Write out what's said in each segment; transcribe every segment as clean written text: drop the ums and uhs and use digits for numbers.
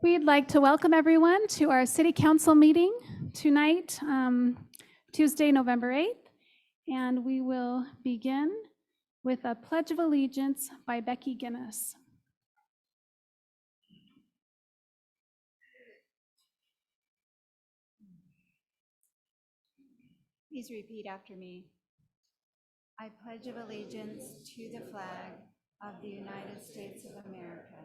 We'd like to welcome everyone to our City Council meeting tonight, Tuesday, November 8th, and we will begin with a Pledge of Allegiance by Becky Guinness. Please repeat after me. I pledge of allegiance to the flag of the United States of America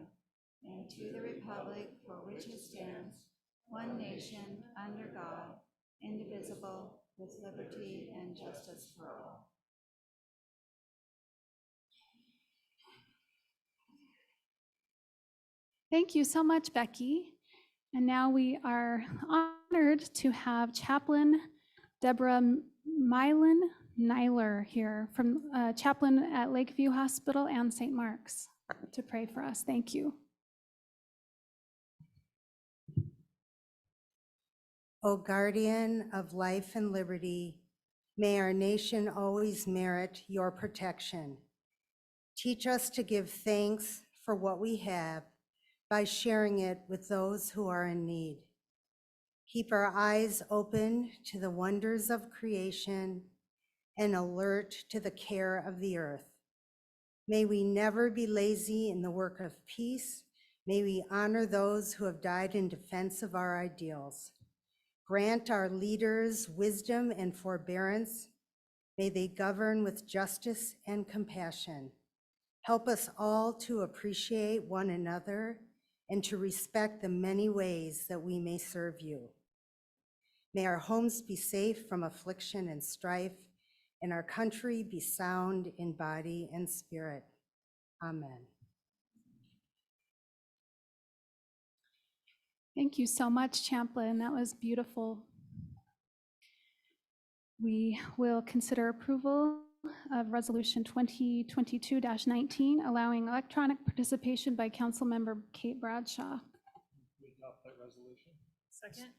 and to the republic for which it stands, one nation, under God, indivisible, with liberty and justice for all. Thank you so much, Becky. And now we are honored to have Chaplain Deborah Mylan Nyler here, from chaplain at Lakeview Hospital and St. Mark's, to pray for us. Thank you. O guardian of life and liberty, may our nation always merit your protection. Teach us to give thanks for what we have by sharing it with those who are in need. Keep our eyes open to the wonders of creation and alert to the care of the earth. May we never be lazy in the work of peace. May we honor those who have died in defense of our ideals. Grant our leaders wisdom and forbearance. May they govern with justice and compassion. Help us all to appreciate one another and to respect the many ways that we may serve you. May our homes be safe from affliction and strife, and our country be sound in body and spirit. Amen. Thank you so much, Chaplain. That was beautiful. We will consider approval of Resolution 2022-19, allowing electronic participation by Councilmember Kate Bradshaw. We adopt that resolution. Second.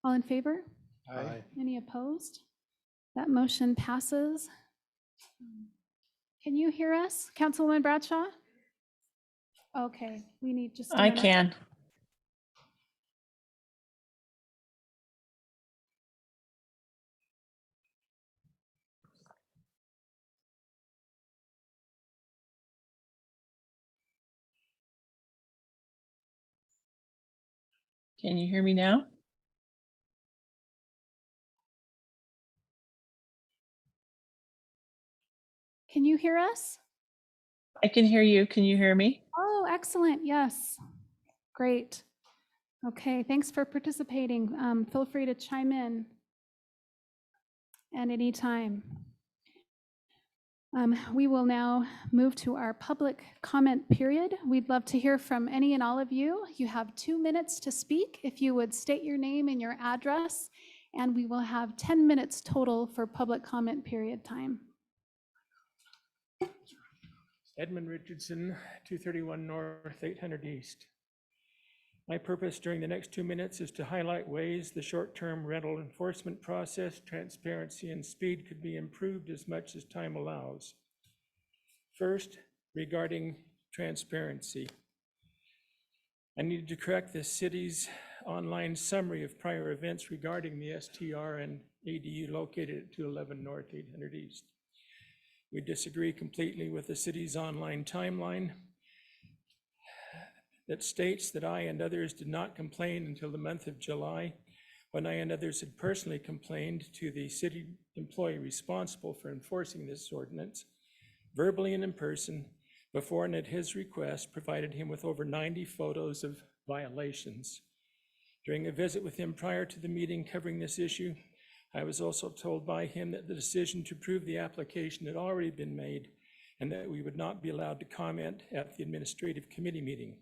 All in favor? Aye. Any opposed? That motion passes. Can you hear us, Councilwoman Bradshaw? Okay, we need just a I minute. can. Can you hear me now? Can you hear us? I can hear you. Can you hear me? Oh, excellent. Yes. Great. Okay, thanks for participating. Feel free to chime in at any time. We will now move to our public comment period. We'd love to hear from any and all of you. You have 2 minutes to speak. If you would state your name and your address, and we will have 10 minutes total for public comment period time. Edmund Richardson, 231 North, 800 East. My purpose during the next 2 minutes is to highlight ways the short-term rental enforcement process, transparency, and speed could be improved as much as time allows. First, regarding transparency. I needed to correct the city's online summary of prior events regarding the STR and ADU located at 211 North, 800 East. We disagree completely with the city's online timeline that states that I and others did not complain until the month of July, when I and others had personally complained to the city employee responsible for enforcing this ordinance, verbally and in person, before and at his request provided him with over 90 photos of violations. During a visit with him prior to the meeting covering this issue, I was also told by him that the decision to approve the application had already been made and that we would not be allowed to comment at the administrative committee meeting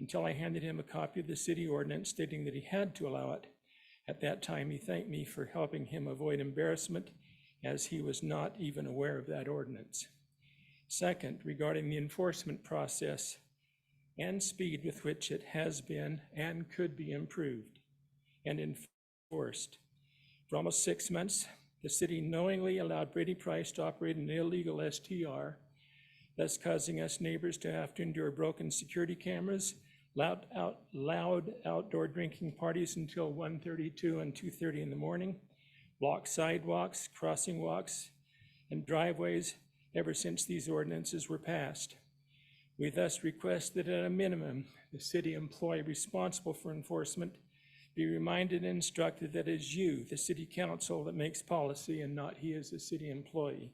until I handed him a copy of the city ordinance stating that he had to allow it. At that time, he thanked me for helping him avoid embarrassment, as he was not even aware of that ordinance. Second, regarding the enforcement process and speed with which it has been and could be improved and enforced. For almost 6 months, the city knowingly allowed Brady Price to operate an illegal STR, thus causing us neighbors to have to endure broken security cameras, loud outdoor drinking parties until 1:32 and 2:30 in the morning, blocked sidewalks, crossing walks, and driveways ever since these ordinances were passed. We thus request that at a minimum, the city employee responsible for enforcement be reminded and instructed that it is you, the city council, that makes policy and not he as a city employee,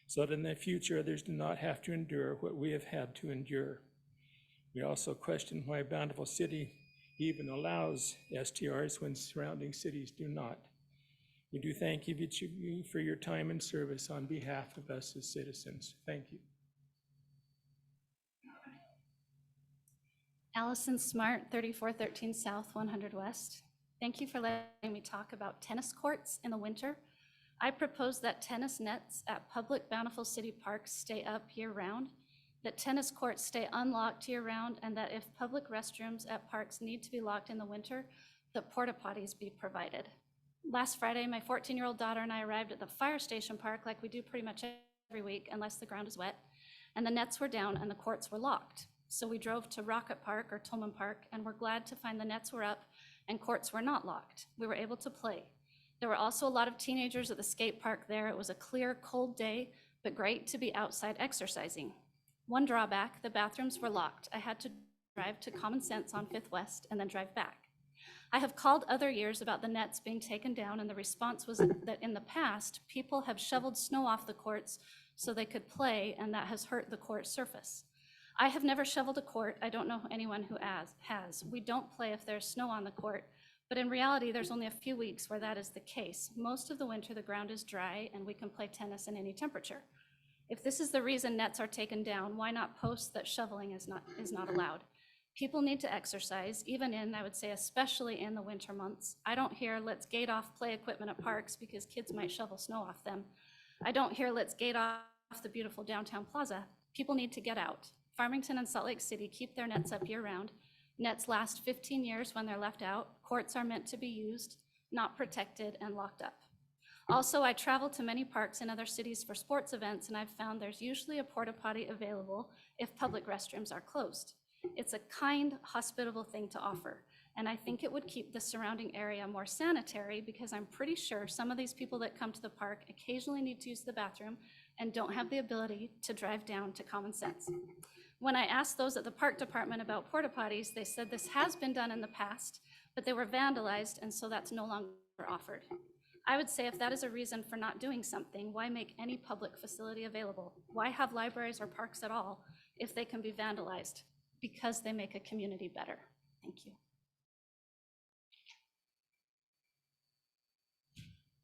so that in the future others do not have to endure what we have had to endure. We also question why Bountiful City even allows STRs when surrounding cities do not. We do thank each of you for your time and service on behalf of us as citizens. Thank you. Allison Smart, 3413 South, 100 West. Thank you for letting me talk about tennis courts in the winter. I propose that tennis nets at public Bountiful City parks stay up year-round, that tennis courts stay unlocked year-round, and that if public restrooms at parks need to be locked in the winter, that porta potties be provided. Last Friday, my 14-year-old daughter and I arrived at the fire station park like we do pretty much every week, unless the ground is wet, and the nets were down and the courts were locked. So we drove to Rocket Park or Tolman Park and were glad to find the nets were up and courts were not locked. We were able to play. There were also a lot of teenagers at the skate park there. It was a clear, cold day, but great to be outside exercising. One drawback, the bathrooms were locked. I had to drive to Common Sense on 5th West and then drive back. I have called other years about the nets being taken down, and the response was that in the past, people have shoveled snow off the courts so they could play, and that has hurt the court surface. I have never shoveled a court. I don't know anyone who has. We don't play if there's snow on the court, but in reality, there's only a few weeks where that is the case. Most of the winter, the ground is dry and we can play tennis in any temperature. If this is the reason nets are taken down, why not post that shoveling is not allowed? People need to exercise, even in, I would say, especially in the winter months. I don't hear let's gate off play equipment at parks because kids might shovel snow off them. I don't hear let's gate off the beautiful downtown plaza. People need to get out. Farmington and Salt Lake City keep their nets up year-round. Nets last 15 years when they're left out. Courts are meant to be used, not protected and locked up. Also, I travel to many parks in other cities for sports events, and I've found there's usually a porta potty available if public restrooms are closed. It's a kind, hospitable thing to offer, and I think it would keep the surrounding area more sanitary because I'm pretty sure some of these people that come to the park occasionally need to use the bathroom and don't have the ability to drive down to Common Sense. When I asked those at the park department about porta potties, they said this has been done in the past, but they were vandalized, and so that's no longer offered. I would say if that is a reason for not doing something, why make any public facility available? Why have libraries or parks at all if they can be vandalized? Because they make a community better. Thank you.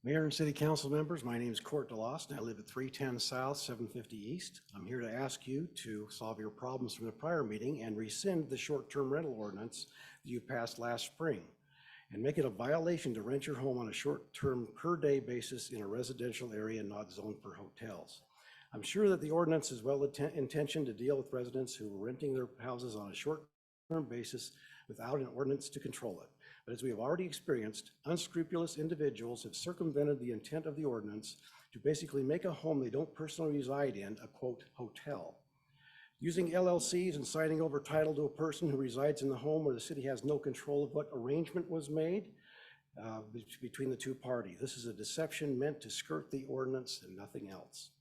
Mayor and City Council members, my name is Court DeLost, and I live at 310 South, 750 East. I'm here to ask you to solve your problems from the prior meeting and rescind the short-term rental ordinance that you passed last spring, and make it a violation to rent your home on a short-term per-day basis in a residential area not zoned for hotels. I'm sure that the ordinance is well intentioned to deal with residents who are renting their houses on a short-term basis without an ordinance to control it. But as we have already experienced, unscrupulous individuals have circumvented the intent of the ordinance to basically make a home they don't personally reside in a quote hotel. Using LLCs and signing over title to a person who resides in the home where the city has no control of what arrangement was made between the two parties. This is a deception meant to skirt the ordinance and nothing else.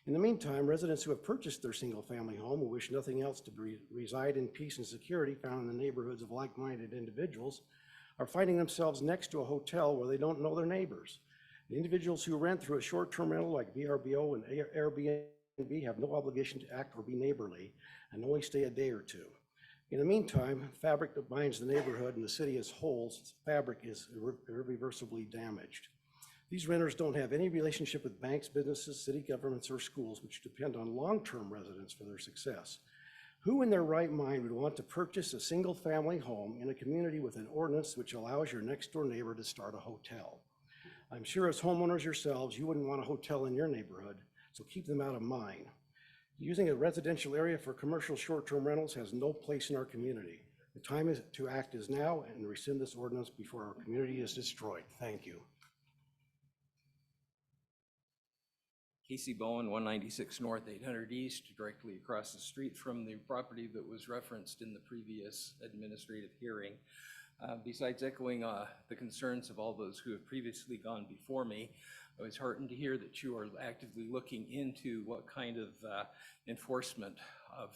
In the meantime, residents who have purchased their single-family home who wish nothing else to reside in peace and security found in the neighborhoods of like-minded individuals are finding themselves next to a hotel where they don't know their neighbors. The individuals who rent through a short-term rental like VRBO and Airbnb have no obligation to act or be neighborly and only stay a day or two. In the meantime, fabric that binds the neighborhood and the city as wholes, fabric is irreversibly damaged. These renters don't have any relationship with banks, businesses, city governments, or schools, which depend on long-term residents for their success. Who in their right mind would want to purchase a single-family home in a community with an ordinance which allows your next-door neighbor to start a hotel? I'm sure as homeowners yourselves, you wouldn't want a hotel in your neighborhood, so keep them out of mine. Using a residential area for commercial short-term rentals has no place in our community. The time to act is now and rescind this ordinance before our community is destroyed. Thank you. Casey Bowen, 196 North, 800 East, directly across the street from the property that was referenced in the previous administrative hearing. Besides echoing the concerns of all those who have previously gone before me, I was heartened to hear that you are actively looking into what kind of enforcement of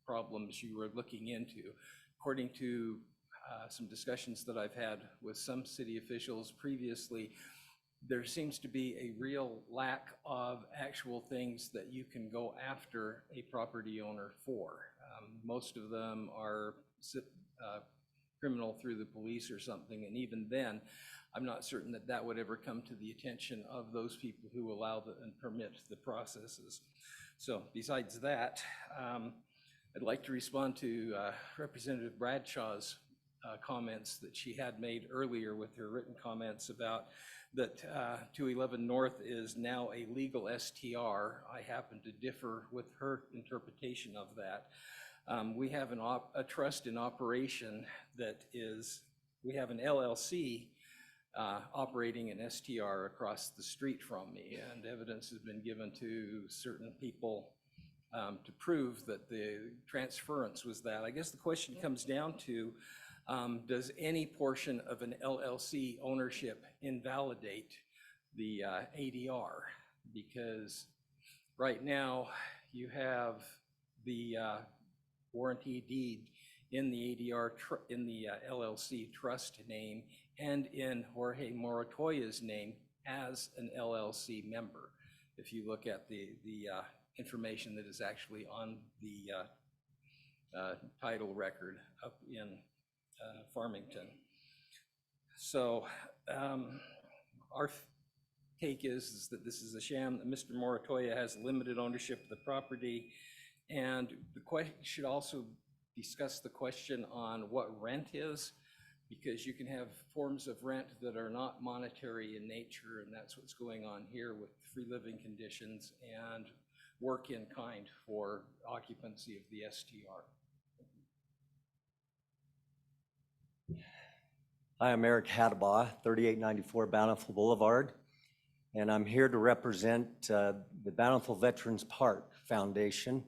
problems you are looking into. According to some discussions that I've had with some city officials previously, there seems to be a real lack of actual things that you can go after a property owner for. Most of them are criminal through the police or something, and even then, I'm not certain that that would ever come to the attention of those people who allow and permit the processes. So besides that, I'd like to respond to Representative Bradshaw's comments that she had made earlier with her written comments about that 211 North is now a legal STR. I happen to differ with her interpretation of that. We have a trust in operation that is, we have an LLC operating an STR across the street from me, and evidence has been given to certain people to prove that the transference was that. I guess the question comes down to, does any portion of an LLC ownership invalidate the ADR? Because right now you have the warranty deed in the ADR, in the LLC trust name, and in Jorge Moratoya's name as an LLC member. If you look at the information that is actually on the title record up in Farmington. So our take is that this is a sham, that Mr. Moratoya has limited ownership of the property, and the question should also discuss the question on what rent is, because you can have forms of rent that are not monetary in nature, and that's what's going on here with free living conditions and work in kind for occupancy of the STR. Hi, I'm Eric Hattabaugh, 3894 Bountiful Boulevard, and I'm here to represent the Bountiful Veterans Park Foundation.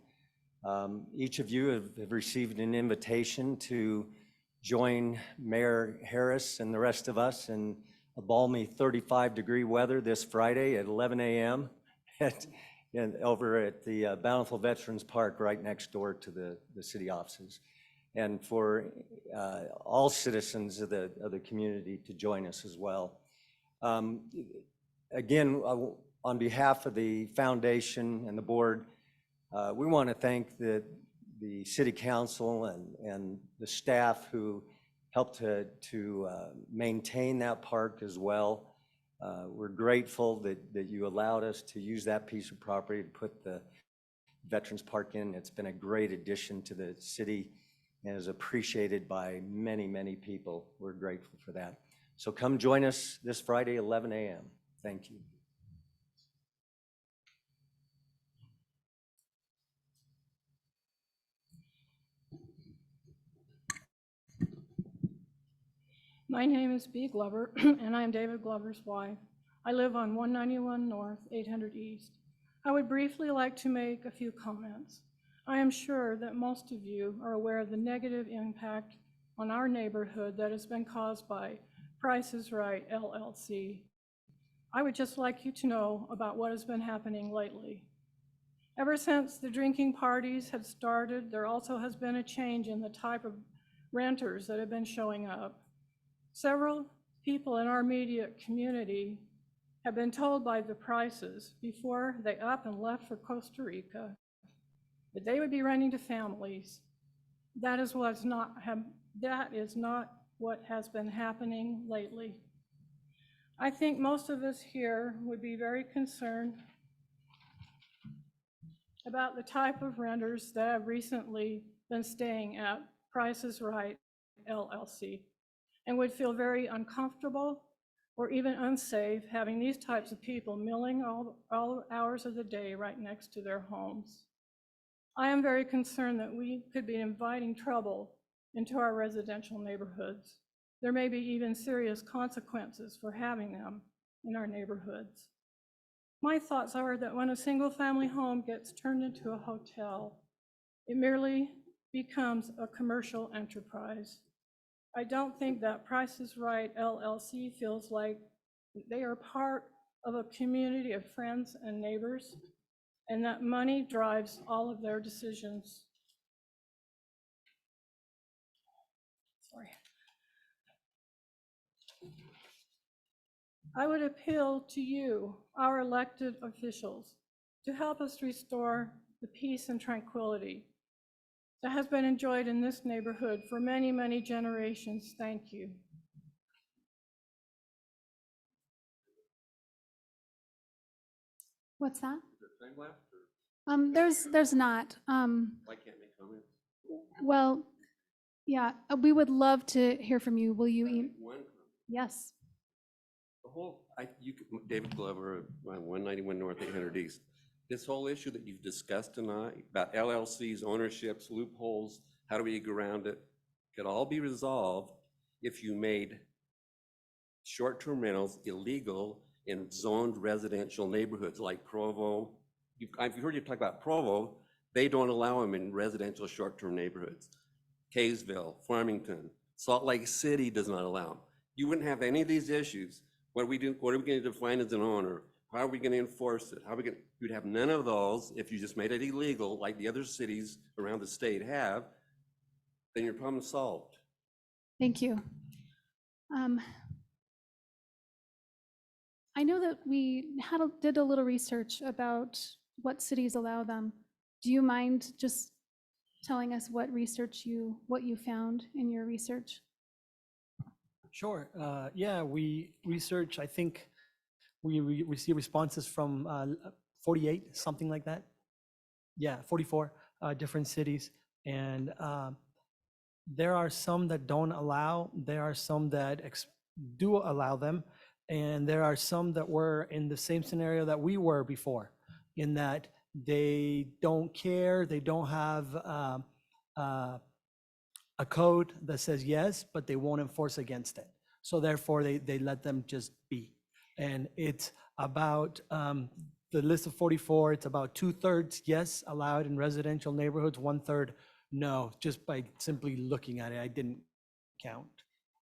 Each of you have received an invitation to join Mayor Harris and the rest of us in a balmy 35-degree weather this Friday at 11 a.m. over at the Bountiful Veterans Park right next door to the city offices. And for all citizens of the community to join us as well. Again, on behalf of the foundation and the board, we want to thank the city council and the staff who helped to maintain that park as well. We're grateful that you allowed us to use that piece of property to put the Veterans Park in. It's been a great addition to the city and is appreciated by many, many people. We're grateful for that. So come join us this Friday, 11 a.m. Thank you. My name is Bea Glover, and I am David Glover's wife. I live on 191 North, 800 East. I would briefly like to make a few comments. I am sure that most of you are aware of the negative impact on our neighborhood that has been caused by Price is Right LLC. I would just like you to know about what has been happening lately. Ever since the drinking parties have started, there also has been a change in the type of renters that have been showing up. Several people in our immediate community have been told by the Prices before they up and left for Costa Rica that they would be renting to families. That is not what has been happening lately. I think most of us here would be very concerned about the type of renters that have recently been staying at Price is Right LLC, and would feel very uncomfortable or even unsafe having these types of people milling all hours of the day right next to their homes. I am very concerned that we could be inviting trouble into our residential neighborhoods. There may be even serious consequences for having them in our neighborhoods. My thoughts are that when a single-family home gets turned into a hotel, it merely becomes a commercial enterprise. I don't think that Price is Right LLC feels like they are part of a community of friends and neighbors, and that money drives all of their decisions. Sorry. I would appeal to you, our elected officials, to help us restore the peace and tranquility that has been enjoyed in this neighborhood for many, many generations. Thank you. What's that? Time left, or There's not. I can't make comments? Well, yeah, we would love to hear from you. Will you? One comment. Yes. The whole, David Glover, 191 North, 800 East. This whole issue that you've discussed tonight about LLCs, ownerships, loopholes, how do we get around it, could all be resolved if you made short-term rentals illegal in zoned residential neighborhoods like Provo. I've heard you talk about Provo. They don't allow them in residential short-term neighborhoods. Kaysville, Farmington, Salt Lake City does not allow them. You wouldn't have any of these issues. What are we going to define as an owner? How are we going to enforce it? You'd have none of those if you just made it illegal like the other cities around the state have, then your problem's solved. Thank you. I know that we did a little research about what cities allow them. Do you mind just telling us what you found in your research? Sure. Yeah, we research, I think we receive responses from 48, something like that. Yeah, 44 different cities. And there are some that don't allow, there are some that do allow them. And there are some that were in the same scenario that we were before, in that they don't care, they don't have a code that says yes, but they won't enforce against it. So therefore, they let them just be. And it's about the list of 44, it's about 2/3 yes, allowed in residential neighborhoods, 1/3 no, just by simply looking at it. I didn't count.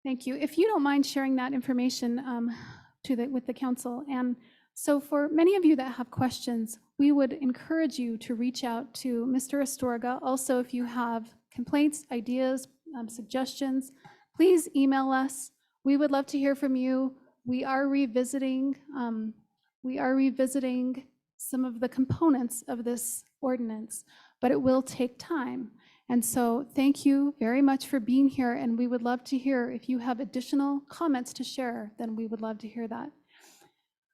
Thank you. If you don't mind sharing that information with the council. And so for many of you that have questions, we would encourage you to reach out to Mr. Astorga. Also, if you have complaints, ideas, suggestions, please email us. We would love to hear from you. We are revisiting some of the components of this ordinance, but it will take time. And so thank you very much for being here, and we would love to hear if you have additional comments to share, then we would love to hear that.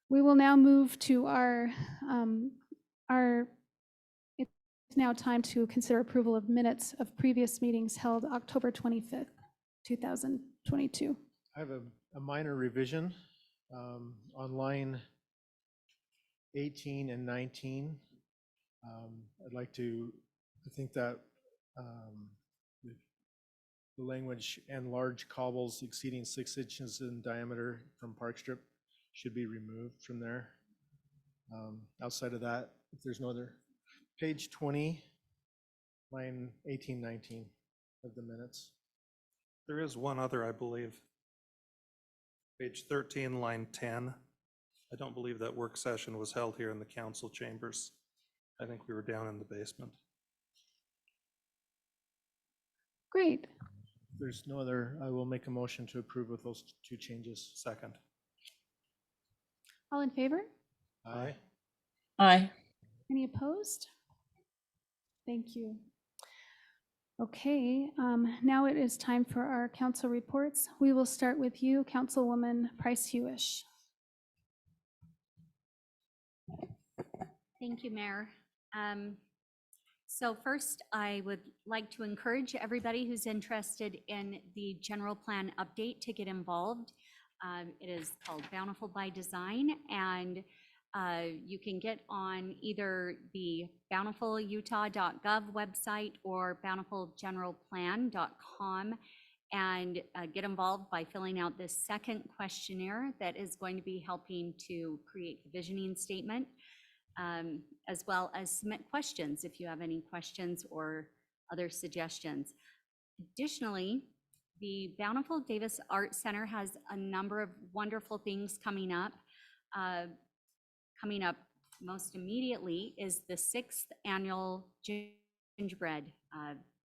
We will now move to it's now time to consider approval of minutes of previous meetings held October 25th, 2022. I have a minor revision on line 18 and 19. I'd like to, I think that the language "and large cobbles exceeding 6 inches in diameter from Park Strip" should be removed from there. Outside of that, if there's no other, page 20, line 18, 19 of the minutes. There is one other, I believe. Page 13, line 10. I don't believe that work session was held here in the council chambers. I think we were down in the basement. Great. If there's no other, I will make a motion to approve with those 2 changes. Second. All in favor? Aye. Aye. Any opposed? Thank you. Okay, now it is time for our council reports. We will start with you, Councilwoman Price Hewish. Thank you, Mayor. So first, I would like to encourage everybody who's interested in the general plan update to get involved. It is called Bountiful by Design, and you can get on either the bountifulutah.gov website or bountifulgeneralplan.com and get involved by filling out this second questionnaire that is going to be helping to create the visioning statement, as well as submit questions if you have any questions or other suggestions. Additionally, the Bountiful Davis Art Center has a number of wonderful things coming up. Coming up most immediately is the 6th annual Gingerbread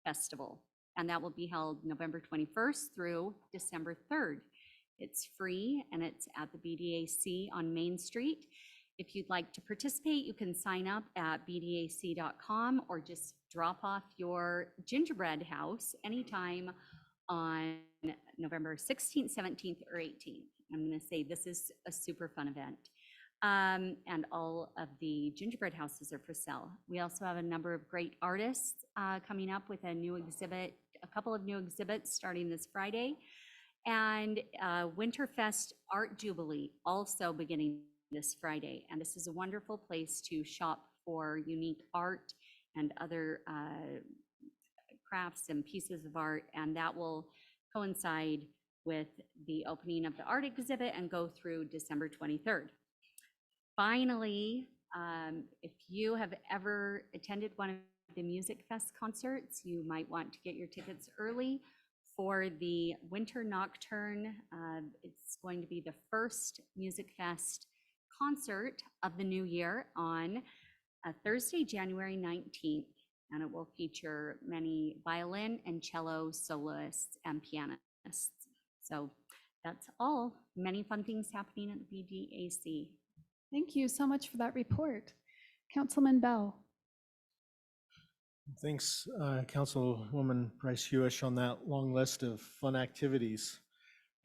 Festival, and that will be held November 21st through December 3rd. It's free and it's at the BDAC on Main Street. If you'd like to participate, you can sign up at bdac.com or just drop off your gingerbread house anytime on November 16th, 17th, or 18th. I'm going to say this is a super fun event. And all of the gingerbread houses are for sale. We also have a number of great artists coming up with a new exhibit, a couple of new exhibits starting this Friday. And Winterfest Art Jubilee also beginning this Friday. And this is a wonderful place to shop for unique art and other crafts and pieces of art. And that will coincide with the opening of the art exhibit and go through December 23rd. Finally, if you have ever attended one of the Music Fest concerts, you might want to get your tickets early for the Winter Nocturne. It's going to be the first Music Fest concert of the new year on Thursday, January 19th, and it will feature many violin and cello soloists and pianists. So that's all. Many fun things happening at the BDAC. Thank you so much for that report. Councilman Bell. Thanks, Councilwoman Price Hewish, on that long list of fun activities.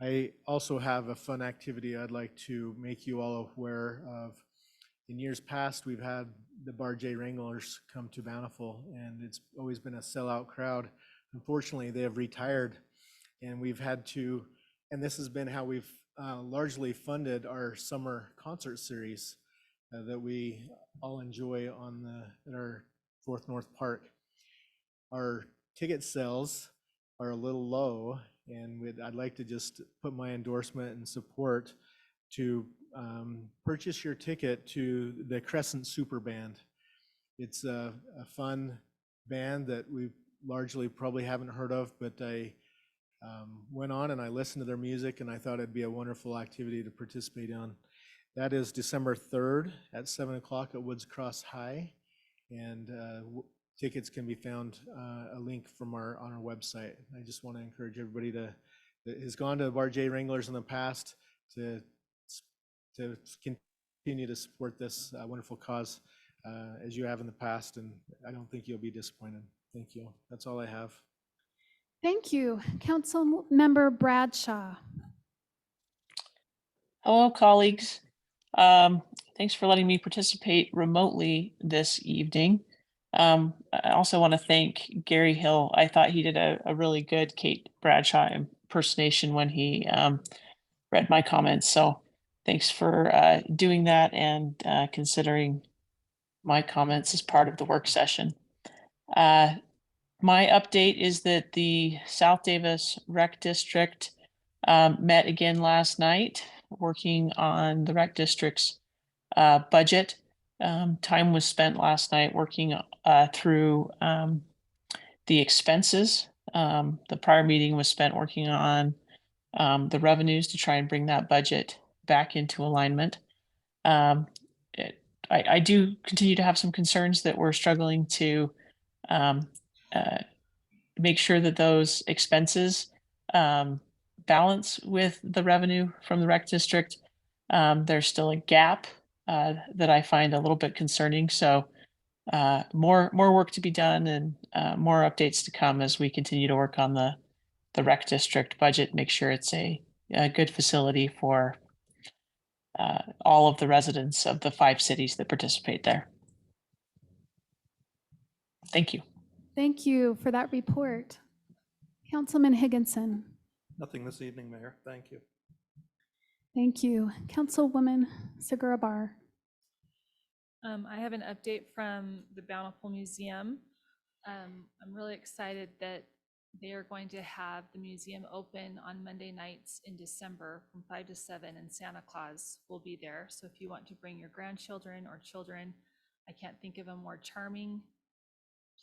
I also have a fun activity I'd like to make you all aware of. In years past, we've had the Bar J Wranglers come to Bountiful, and it's always been a sellout crowd. Unfortunately, they have retired, and we've had to, and this has been how we've largely funded our summer concert series that we all enjoy at our Fourth North Park. Our ticket sales are a little low, and I'd like to just put my endorsement and support to purchase your ticket to the Crescent Super Band. It's a fun band that we largely probably haven't heard of, but I went on and I listened to their music, and I thought it'd be a wonderful activity to participate in. That is December 3rd at 7 o'clock at Woods Cross High, and tickets can be found, a link from on our website. I just want to encourage everybody that has gone to Bar J Wranglers in the past to continue to support this wonderful cause as you have in the past, and I don't think you'll be disappointed. Thank you. That's all I have. Thank you. Council Member Bradshaw. Hello, colleagues. Thanks for letting me participate remotely this evening. I also want to thank Gary Hill. I thought he did a really good Kate Bradshaw impersonation when he read my comments. So thanks for doing that and considering my comments as part of the work session. My update is that the South Davis Rec District met again last night, working on the Rec District's budget. Time was spent last night working through the expenses. The prior meeting was spent working on the revenues to try and bring that budget back into alignment. I do continue to have some concerns that we're struggling to make sure that those expenses balance with the revenue from the Rec District. There's still a gap that I find a little bit concerning. So more work to be done, and more updates to come as we continue to work on the Rec District budget, make sure it's a good facility for all of the residents of the 5 cities that participate there. Thank you. Thank you for that report. Councilman Higginson. Nothing this evening, Mayor. Thank you. Thank you. Councilwoman Segura Bar. I have an update from the Bountiful Museum. I'm really excited that They are going to have the museum open on Monday nights in December from 5 to 7, and Santa Claus will be there. So if you want to bring your grandchildren or children, I can't think of a more charming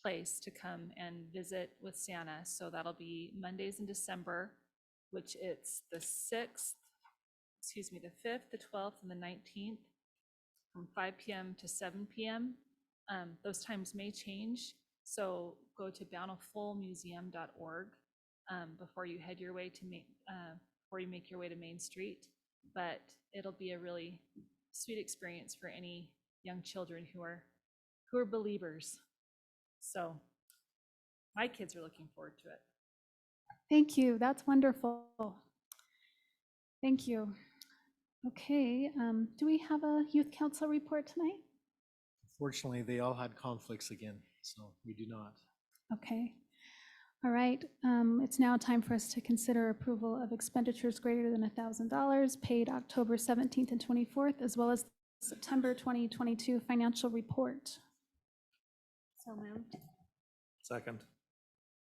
place to come and visit with Santa. So that'll be Mondays in December, which it's the 6th, the 5th, the 12th, and the 19th from 5 p.m. to 7 p.m. Those times may change, so go to bountifulmuseum.org before you head your way to before you make your way to Main Street. But it'll be a really sweet experience for any young children who are believers. So my kids are looking forward to it. Thank you. That's wonderful. Thank you. Okay, do we have a youth council report tonight? Fortunately, they all had conflicts again, so we do not. Okay. All right. It's now time for us to consider approval of expenditures greater than $1,000 paid October 17th and 24th, as well as September 2022 financial report. So moved. Second.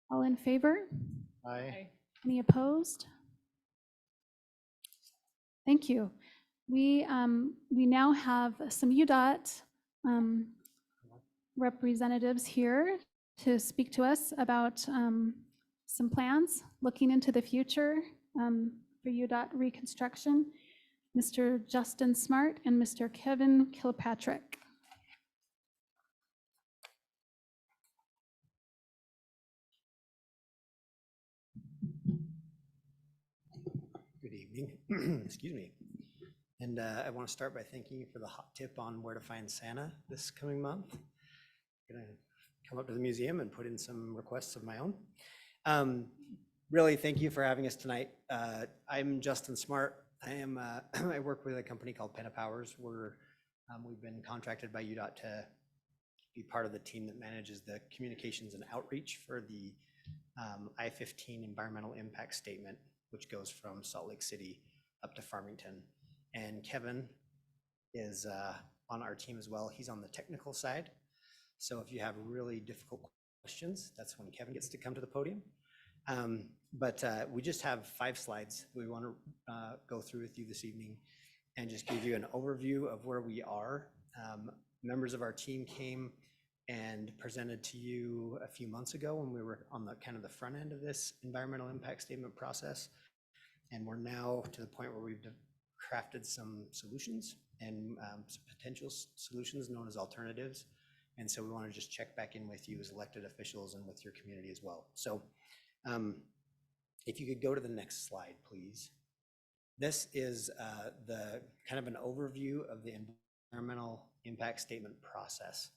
All in favor? Aye. Any opposed? Thank you. We now have some UDOT representatives here to speak to us about some plans looking into the future for UDOT reconstruction. Mr. Justin Smart and Mr. Kevin Kilpatrick. Good evening. Excuse me. And I want to start by thanking you for the hot tip on where to find Santa this coming month. I'm going to come up to the museum and put in some requests of my own. Really, thank you for having us tonight. I'm Justin Smart. I work with a company called Pentapowers. We've been contracted by UDOT to be part of the team that manages the communications and outreach for the I-15 environmental impact statement, which goes from Salt Lake City up to Farmington. And Kevin is on our team as well. He's on the technical side. So if you have really difficult questions, that's when Kevin gets to come to the podium. But we just have 5 slides we want to go through with you this evening and just give you an overview of where we are. Members of our team came and presented to you a few months ago when we were on the kind of the front end of this environmental impact statement process. And we're now to the point where we've crafted some solutions and some potential solutions known as alternatives. And so we want to just check back in with you as elected officials and with your community as well. So if you could go to the next slide, please. This is the kind of an overview of the environmental impact statement process.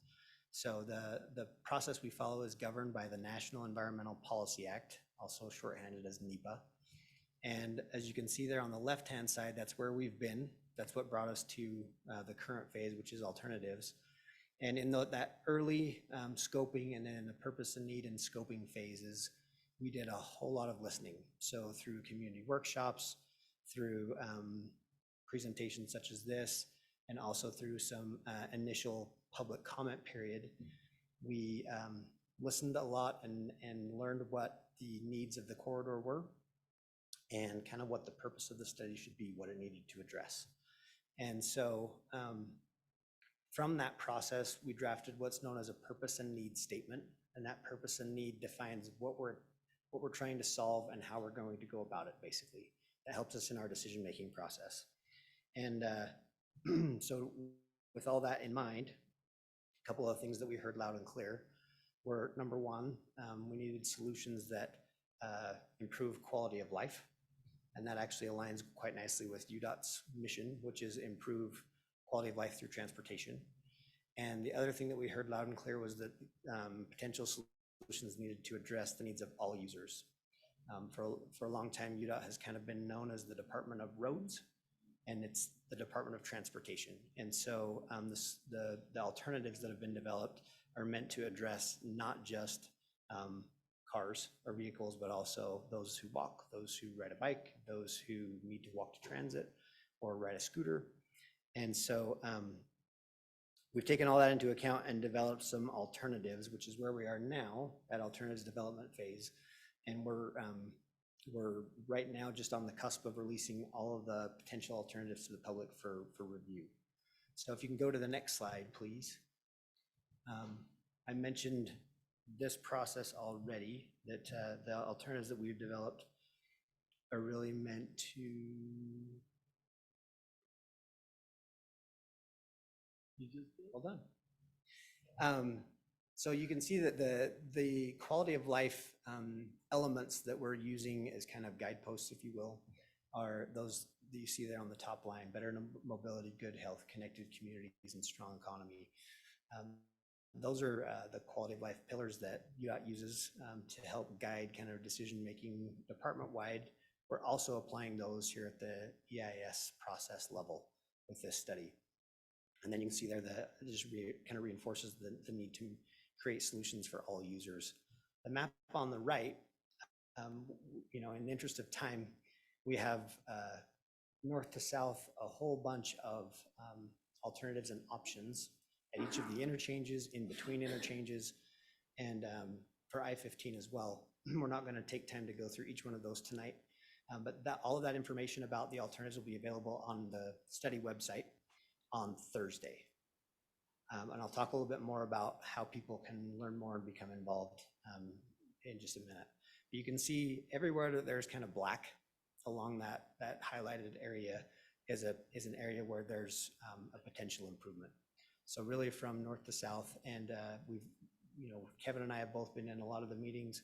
So the process we follow is governed by the National Environmental Policy Act, also shorthanded as NEPA. And as you can see there on the left-hand side, that's where we've been. That's what brought us to the current phase, which is alternatives. And in that early scoping and then the purpose and need and scoping phases, we did a whole lot of listening. So through community workshops, through presentations such as this, and also through some initial public comment period, we listened a lot and learned what the needs of the corridor were and kind of what the purpose of the study should be, what it needed to address. And so from that process, we drafted what's known as a purpose and need statement. And that purpose and need defines what we're trying to solve and how we're going to go about it, basically. That helps us in our decision-making process. And so with all that in mind, a couple of things that we heard loud and clear were, number one, we needed solutions that improve quality of life. And that actually aligns quite nicely with UDOT's mission, which is improve quality of life through transportation. And the other thing that we heard loud and clear was that potential solutions needed to address the needs of all users. For a long time, UDOT has kind of been known as the Department of Roads, and it's the Department of Transportation. And so the alternatives that have been developed are meant to address not just cars or vehicles, but also those who walk, those who ride a bike, those who need to walk to transit or ride a scooter. And so we've taken all that into account and developed some alternatives, which is where we are now at alternatives development phase. And we're right now just on the cusp of releasing all of the potential alternatives to the public for review. So if you can go to the next slide, please. I mentioned this process already, that the alternatives that we've developed are really meant to, hold on. So you can see that the quality of life elements that we're using as kind of guideposts, if you will, are those that you see there on the top line: better mobility, good health, connected communities, and strong economy. Those are the quality of life pillars that UDOT uses to help guide kind of decision-making department-wide. We're also applying those here at the EIS process level with this study. And then you can see there that it just kind of reinforces the need to create solutions for all users. The map on the right, you know, in the interest of time, we have north to south a whole bunch of alternatives and options at each of the interchanges, in between interchanges, and for I-15 as well. We're not going to take time to go through each one of those tonight, but all of that information about the alternatives will be available on the study website on Thursday. And I'll talk a little bit more about how people can learn more and become involved in just a minute. But you can see everywhere that there's kind of black along that highlighted area is an area where there's a potential improvement. So really from north to south, and Kevin and I have both been in a lot of the meetings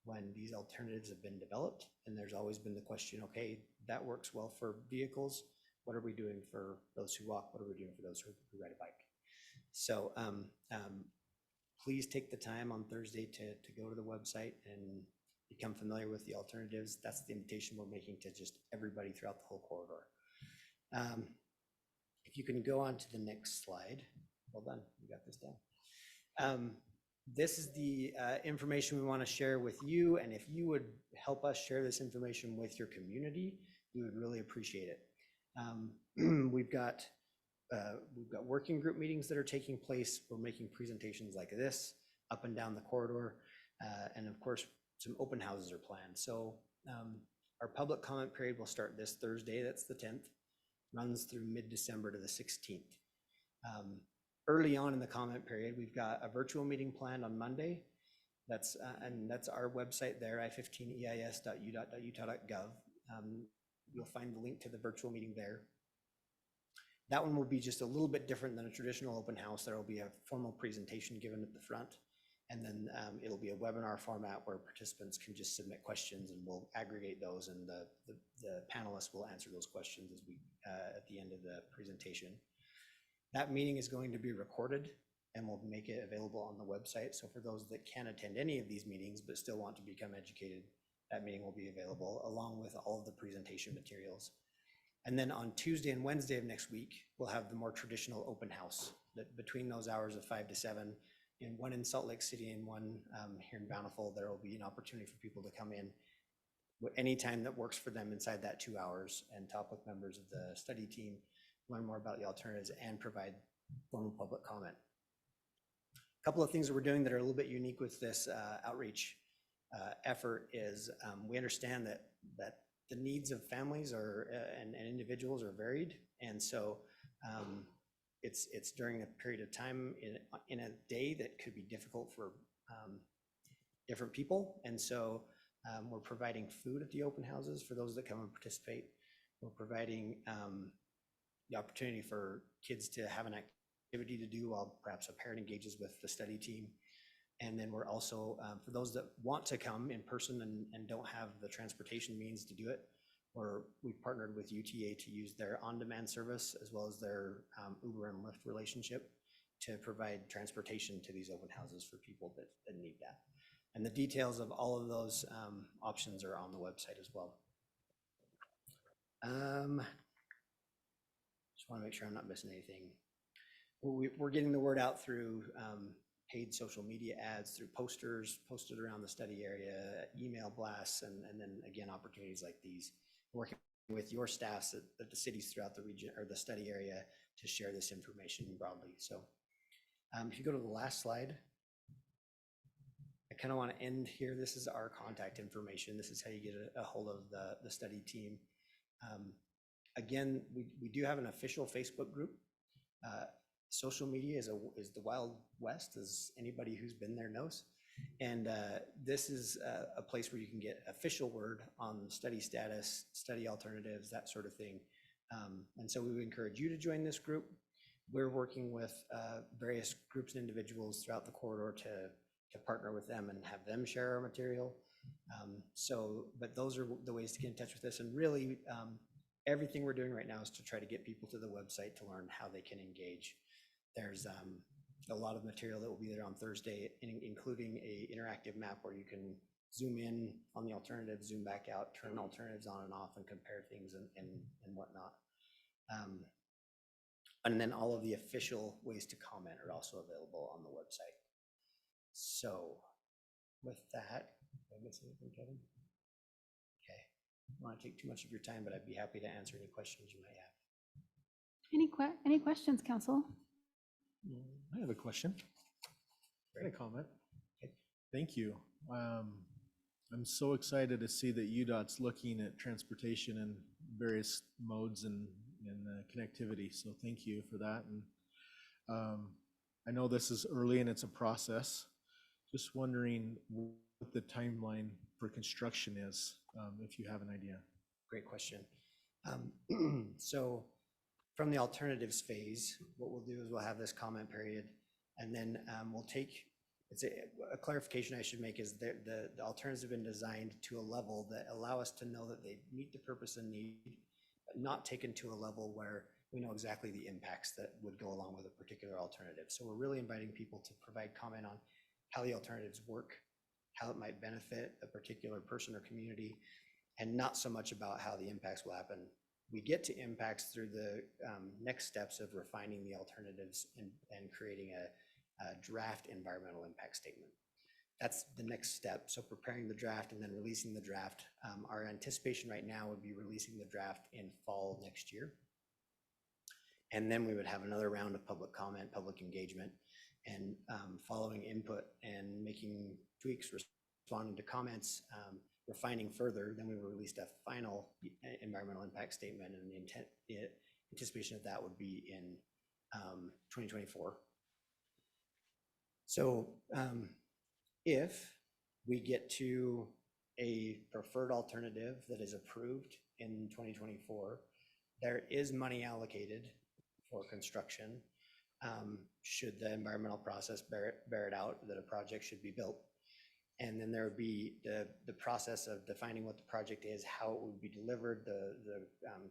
when these alternatives have been developed, and there's always been the question, okay, that works well for vehicles. What are we doing for those who walk? What are we doing for those who ride a bike? So please take the time on Thursday to go to the website and become familiar with the alternatives. That's the invitation we're making to just everybody throughout the whole corridor. If you can go on to the next slide. Well done, you got this down. This is the information we want to share with you, and if you would help us share this information with your community, we would really appreciate it. We've got working group meetings that are taking place. We're making presentations like this up and down the corridor, and of course, some open houses are planned. So our public comment period will start this Thursday, that's the 10th, runs through mid-December to the 16th. Early on in the comment period, we've got a virtual meeting planned on Monday. That's our website there, i15eis.udot.utah.gov. You'll find the link to the virtual meeting there. That one will be just a little bit different than a traditional open house. There will be a formal presentation given at the front, and then it'll be a webinar format where participants can just submit questions, and we'll aggregate those, and the panelists will answer those questions as we at the end of the presentation. That meeting is going to be recorded, and we'll make it available on the website. So for those that can't attend any of these meetings but still want to become educated, that meeting will be available along with all of the presentation materials. And then on Tuesday and Wednesday of next week, we'll have the more traditional open house that between those hours of 5 to 7, and one in Salt Lake City and one here in Bountiful. There will be an opportunity for people to come in anytime that works for them inside that 2 hours and talk with members of the study team, learn more about the alternatives, and provide formal public comment. A couple of things that we're doing that are a little bit unique with this outreach effort is we understand that the needs of families and individuals are varied, and so it's during a period of time in a day that could be difficult for different people, and so we're providing food at the open houses for those that come and participate. We're providing the opportunity for kids to have an activity to do while perhaps a parent engages with the study team. And then we're also, for those that want to come in person and don't have the transportation means to do it, we've partnered with UTA to use their on-demand service as well as their Uber and Lyft relationship to provide transportation to these open houses for people that need that. And the details of all of those options are on the website as well. Just want to make sure I'm not missing anything. We're getting the word out through paid social media ads, through posters posted around the study area, email blasts, and then again, opportunities like these. Working with your staffs at the cities throughout the region or the study area to share this information broadly. So if you go to the last slide. I kind of want to end here. This is our contact information. This is how you get a hold of the study team. Again, we do have an official Facebook group. Social media is the Wild West, as anybody who's been there knows. And this is a place where you can get official word on study status, study alternatives, that sort of thing. And so we would encourage you to join this group. We're working with various groups and individuals throughout the corridor to partner with them and have them share our material. But those are the ways to get in touch with us. And really, everything we're doing right now is to try to get people to the website to learn how they can engage. There's a lot of material that will be there on Thursday, including a interactive map where you can zoom in on the alternatives, zoom back out, turn alternatives on and off, and compare things and whatnot. And then all of the official ways to comment are also available on the website. So with that, did I miss anything, Kevin? Okay, I don't want to take too much of your time, but I'd be happy to answer any questions you might have. Any questions, council? I have a question. A comment. Thank you. I'm so excited to see that UDOT's looking at transportation and various modes and connectivity. So thank you for that. And I know this is early and it's a process. Just wondering what the timeline for construction is, if you have an idea. Great question. So from the alternatives phase, what we'll do is we'll have this comment period, and then we'll take, it's a clarification I should make is the alternatives have been designed to a level that allow us to know that they meet the purpose and need, but not taken to a level where we know exactly the impacts that would go along with a particular alternative. So we're really inviting people to provide comment on how the alternatives work, how it might benefit a particular person or community, and not so much about how the impacts will happen. We get to impacts through the next steps of refining the alternatives and creating a draft environmental impact statement. That's the next step. So preparing the draft and then releasing the draft. Our anticipation right now would be releasing the draft in fall next year. And then we would have another round of public comment, public engagement, and following input and making tweaks, responding to comments, refining further. Then we will release a final environmental impact statement, and the anticipation of that would be in 2024. So if we get to a preferred alternative that is approved in 2024, there is money allocated for construction. Should the environmental process bear it out that a project should be built. And then there would be the process of defining what the project is, how it would be delivered, the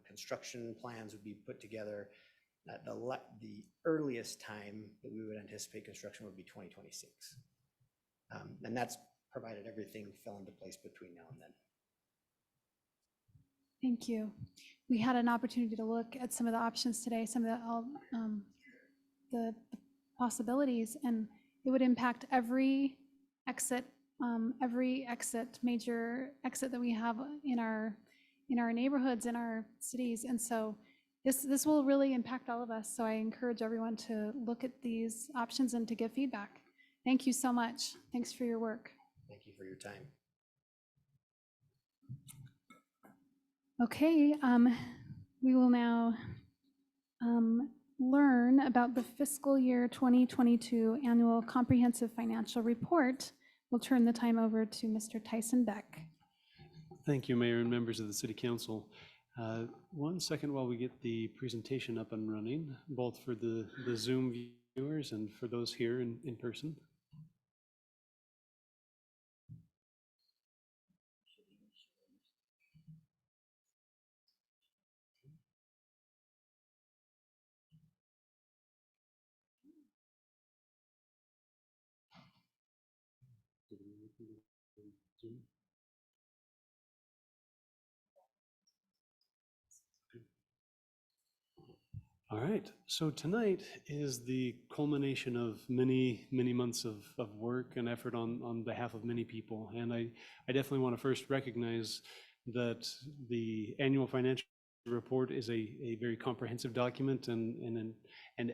construction plans would be put together. The earliest time that we would anticipate construction would be 2026. And that's provided everything fell into place between now and then. Thank you. We had an opportunity to look at some of the options today, some of the possibilities, and it would impact every exit, major exit that we have in our neighborhoods, in our cities. And so this will really impact all of us. So I encourage everyone to look at these options and to give feedback. Thank you so much. Thanks for your work. Thank you for your time. Okay, we will now learn about the fiscal year 2022 annual comprehensive financial report. We'll turn the time over to Mr. Tyson Beck. Thank you, Mayor and members of the City Council. 1 second while we get the presentation up and running, both for the Zoom viewers and for those here in person. All right, so tonight is the culmination of many months of work and effort on behalf of many people. And I definitely want to first recognize that the annual financial report is a very comprehensive document, and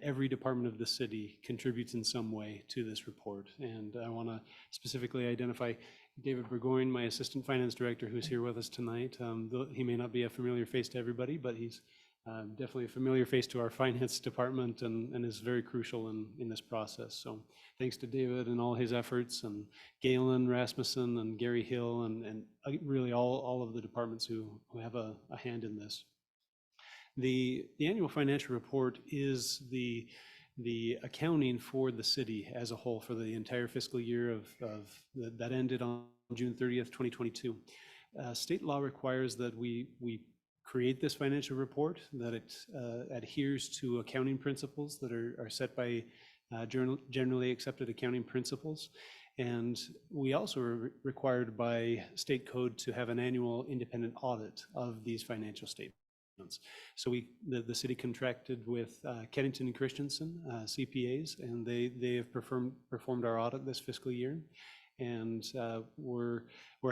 every department of the city contributes in some way to this report. And I want to specifically identify David Burgoyne, my Assistant Finance Director, who's here with us tonight. Though he may not be a familiar face to everybody, but he's definitely a familiar face to our finance department and is very crucial in this process. So thanks to David and all his efforts, and Galen Rasmussen and Gary Hill, and really all of the departments who have a hand in this. The annual financial report is the accounting for the city as a whole for the entire fiscal year that ended on June 30th, 2022. State law requires that we create this financial report, that it adheres to accounting principles that are set by generally accepted accounting principles. And we also are required by state code to have an annual independent audit of these financial statements. So the city contracted with Kennington and Christensen, CPAs, and they have performed our audit this fiscal year. And we're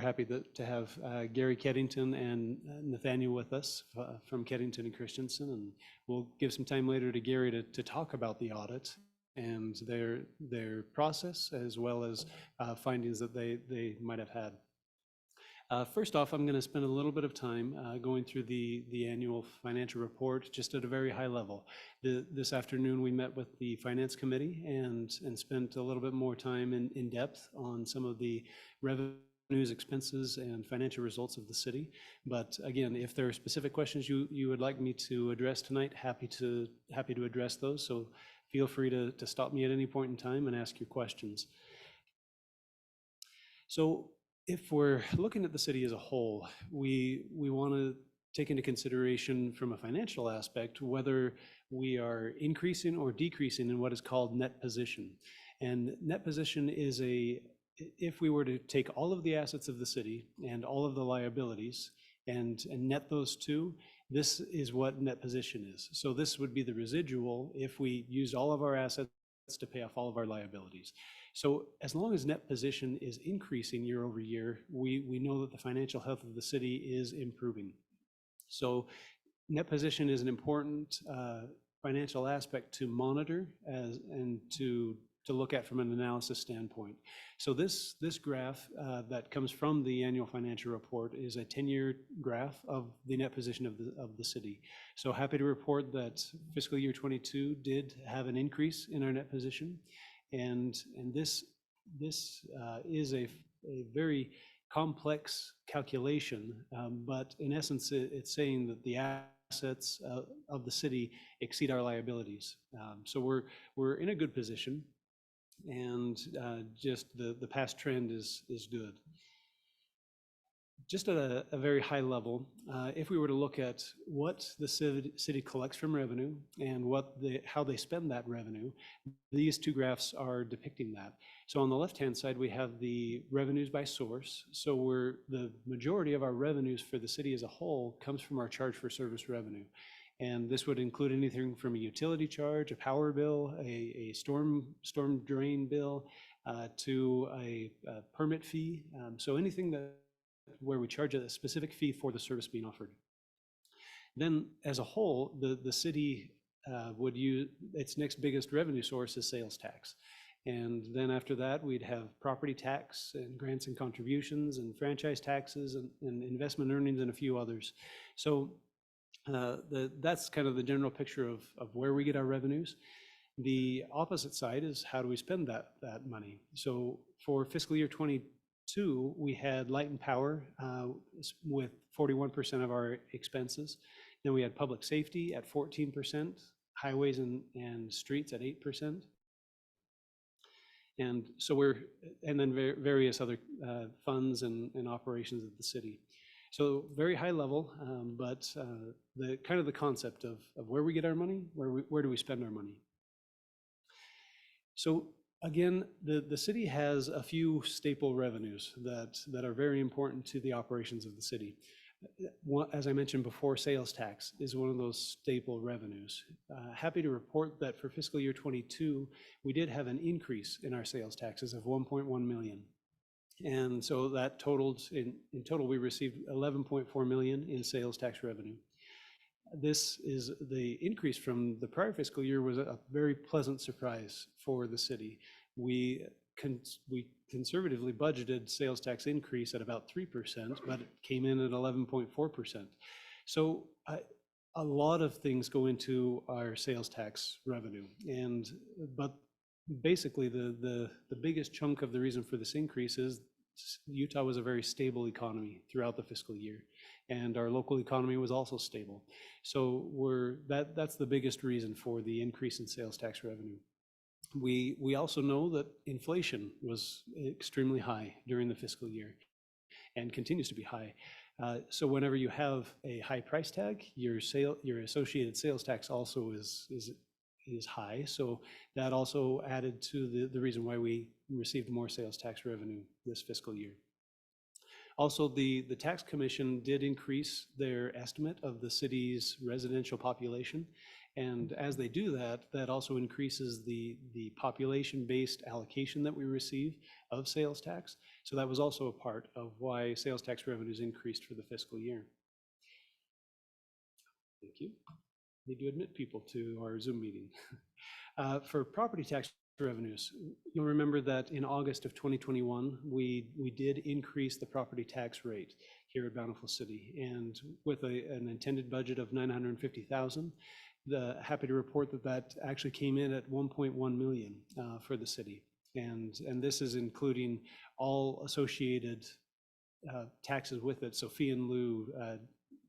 happy to have Gary Keddington and Nathaniel with us from Keddington and Christensen, and we'll give some time later to Gary to talk about the audit and their process, as well as findings that they might have had. First off, I'm going to spend a little bit of time going through the annual financial report just at a very high level. This afternoon, we met with the Finance Committee and spent a little bit more time in depth on some of the revenues, expenses, and financial results of the city. But again, if there are specific questions you would like me to address tonight, happy to address those. So feel free to stop me at any point in time and ask your questions. So if we're looking at the city as a whole, we want to take into consideration from a financial aspect whether we are increasing or decreasing in what is called net position. And net position is if we were to take all of the assets of the city and all of the liabilities and net those two, this is what net position is. So this would be the residual if we used all of our assets to pay off all of our liabilities. So as long as net position is increasing year over year, we know that the financial health of the city is improving. So net position is an important financial aspect to monitor and to look at from an analysis standpoint. So this graph that comes from the annual financial report is a 10-year graph of the net position of the city. So happy to report that fiscal year 22 did have an increase in our net position. And this is a very complex calculation, but in essence, it's saying that the assets of the city exceed our liabilities. So we're in a good position, and just the past trend is good. Just at a very high level, if we were to look at what the city collects from revenue and how they spend that revenue, these two graphs are depicting that. So on the left-hand side, we have the revenues by source. So the majority of our revenues for the city as a whole comes from our charge for service revenue. And this would include anything from a utility charge, a power bill, a storm drain bill, to a permit fee. So anything where we charge a specific fee for the service being offered. Then as a whole, the city would use its next biggest revenue source is sales tax. And then after that, we'd have property tax and grants and contributions and franchise taxes and investment earnings and a few others. So that's kind of the general picture of where we get our revenues. The opposite side is how do we spend that money? So for fiscal year 22, we had light and power with 41% of our expenses. Then we had public safety at 14%, highways and streets at 8%. And so and then various other funds and operations of the city. So very high level, but the kind of the concept of where we get our money, where do we spend our money? So again, the city has a few staple revenues that are very important to the operations of the city. As I mentioned before, sales tax is one of those staple revenues. Happy to report that for fiscal year 22, we did have an increase in our sales taxes of 1.1 million. And so that totaled, in total, we received 11.4 million in sales tax revenue. This is the increase from the prior fiscal year was a very pleasant surprise for the city. We conservatively budgeted sales tax increase at about 3%, but it came in at 11.4%. So a lot of things go into our sales tax revenue, but basically the biggest chunk of the reason for this increase is Utah was a very stable economy throughout the fiscal year, and our local economy was also stable. So that's the biggest reason for the increase in sales tax revenue. We also know that inflation was extremely high during the fiscal year and continues to be high. So whenever you have a high price tag, your associated sales tax also is high. So that also added to the reason why we received more sales tax revenue this fiscal year. Also, the tax commission did increase their estimate of the city's residential population. And as they do that, that also increases the population-based allocation that we receive of sales tax. So that was also a part of why sales tax revenues increased for the fiscal year. Thank you. Need to admit people to our Zoom meeting. For property tax revenues, you'll remember that in August of 2021, we did increase the property tax rate here at Bountiful City, and with an intended budget of $950,000. Happy to report that actually came in at $1.1 million for the city, and this is including all associated taxes with it, so fee in lieu,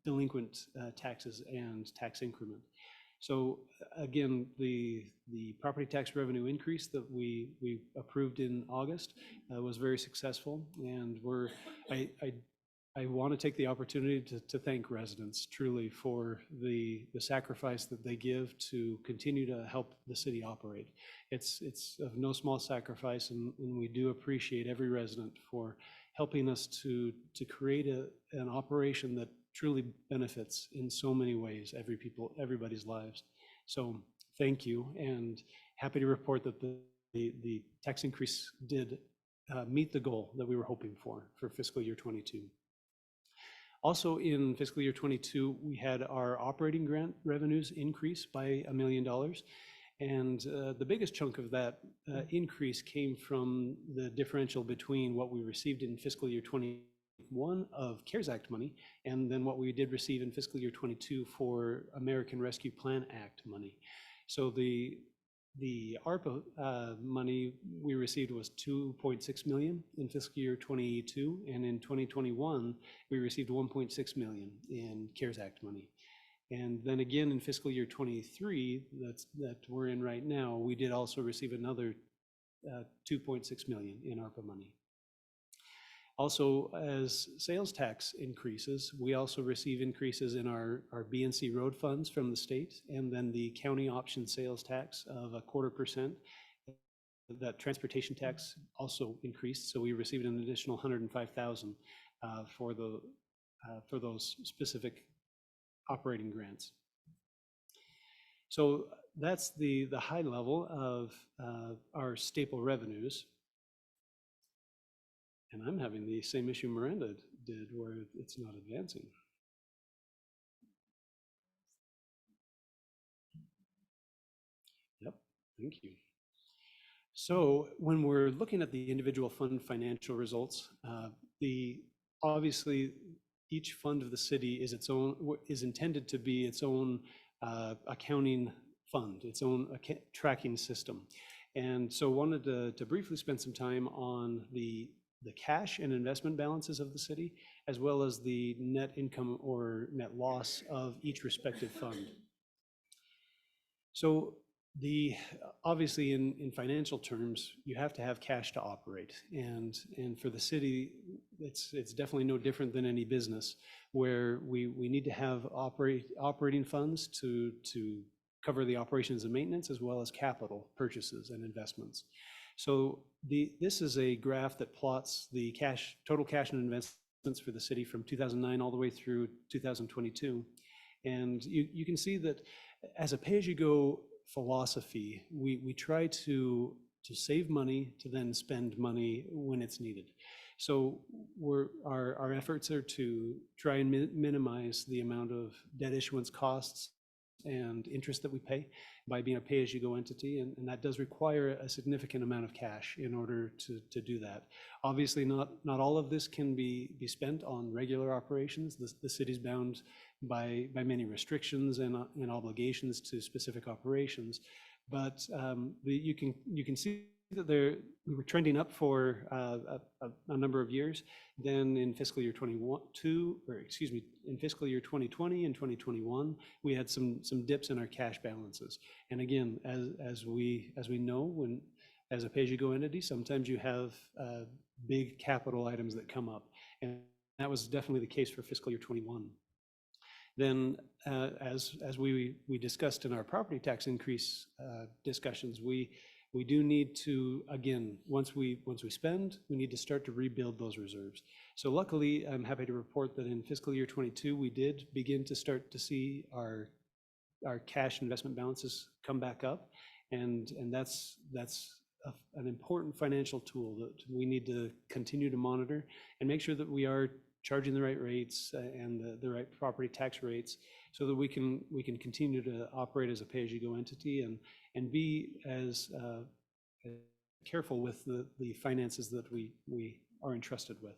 delinquent taxes, and tax increment. So again, the property tax revenue increase that we approved in August was very successful, and I want to take the opportunity to thank residents truly for the sacrifice that they give to continue to help the city operate. It's of no small sacrifice, and we do appreciate every resident for helping us to create an operation that truly benefits in so many ways everybody's lives. So thank you, and happy to report that the tax increase did meet the goal that we were hoping for fiscal year 22. Also in fiscal year 22, we had our operating grant revenues increase by $1 million. And the biggest chunk of that increase came from the differential between what we received in fiscal year 21 of CARES Act money and then what we did receive in fiscal year 22 for American Rescue Plan Act money. So the ARPA money we received was $2.6 million in fiscal year 22, and in 2021 we received $1.6 million in CARES Act money. And then again in fiscal year 23 that we're in right now, we did also receive another $2.6 million in ARPA money. Also, as sales tax increases, we also receive increases in our BNC road funds from the state, and then the county option sales tax of 0.25%. That transportation tax also increased, so we received an additional $105,000 for those specific operating grants. So that's the high level of our staple revenues. And I'm having the same issue Miranda did, where it's not advancing. Yep, thank you. So when we're looking at the individual fund financial results, obviously each fund of the city is intended to be its own accounting fund, its own tracking system. And so wanted to briefly spend some time on the cash and investment balances of the city, as well as the net income or net loss of each respective fund. So obviously in financial terms, you have to have cash to operate. And for the city, it's definitely no different than any business, where we need to have operating funds to cover the operations and maintenance, as well as capital purchases and investments. So this is a graph that plots the total cash and investments for the city from 2009 all the way through 2022. And you can see that as a pay-as-you-go philosophy, we try to save money to then spend money when it's needed. So our efforts are to try and minimize the amount of debt issuance costs and interest that we pay by being a pay-as-you-go entity, and that does require a significant amount of cash in order to do that. Obviously, not all of this can be spent on regular operations. The city's bound by many restrictions and obligations to specific operations, but you can see that we were trending up for a number of years. Then in fiscal year 2020 and 2021, we had some dips in our cash balances. And again, as we know, when as a pay-as-you-go entity, sometimes you have big capital items that come up, and that was definitely the case for fiscal year 21. Then, as we discussed in our property tax increase discussions, we do need to, again, once we spend, we need to start to rebuild those reserves. So luckily, I'm happy to report that in fiscal year 22, we did begin to start to see our cash investment balances come back up, and that's an important financial tool that we need to continue to monitor and make sure that we are charging the right rates and the right property tax rates, so that we can continue to operate as a pay-as-you-go entity and be as careful with the finances that we are entrusted with.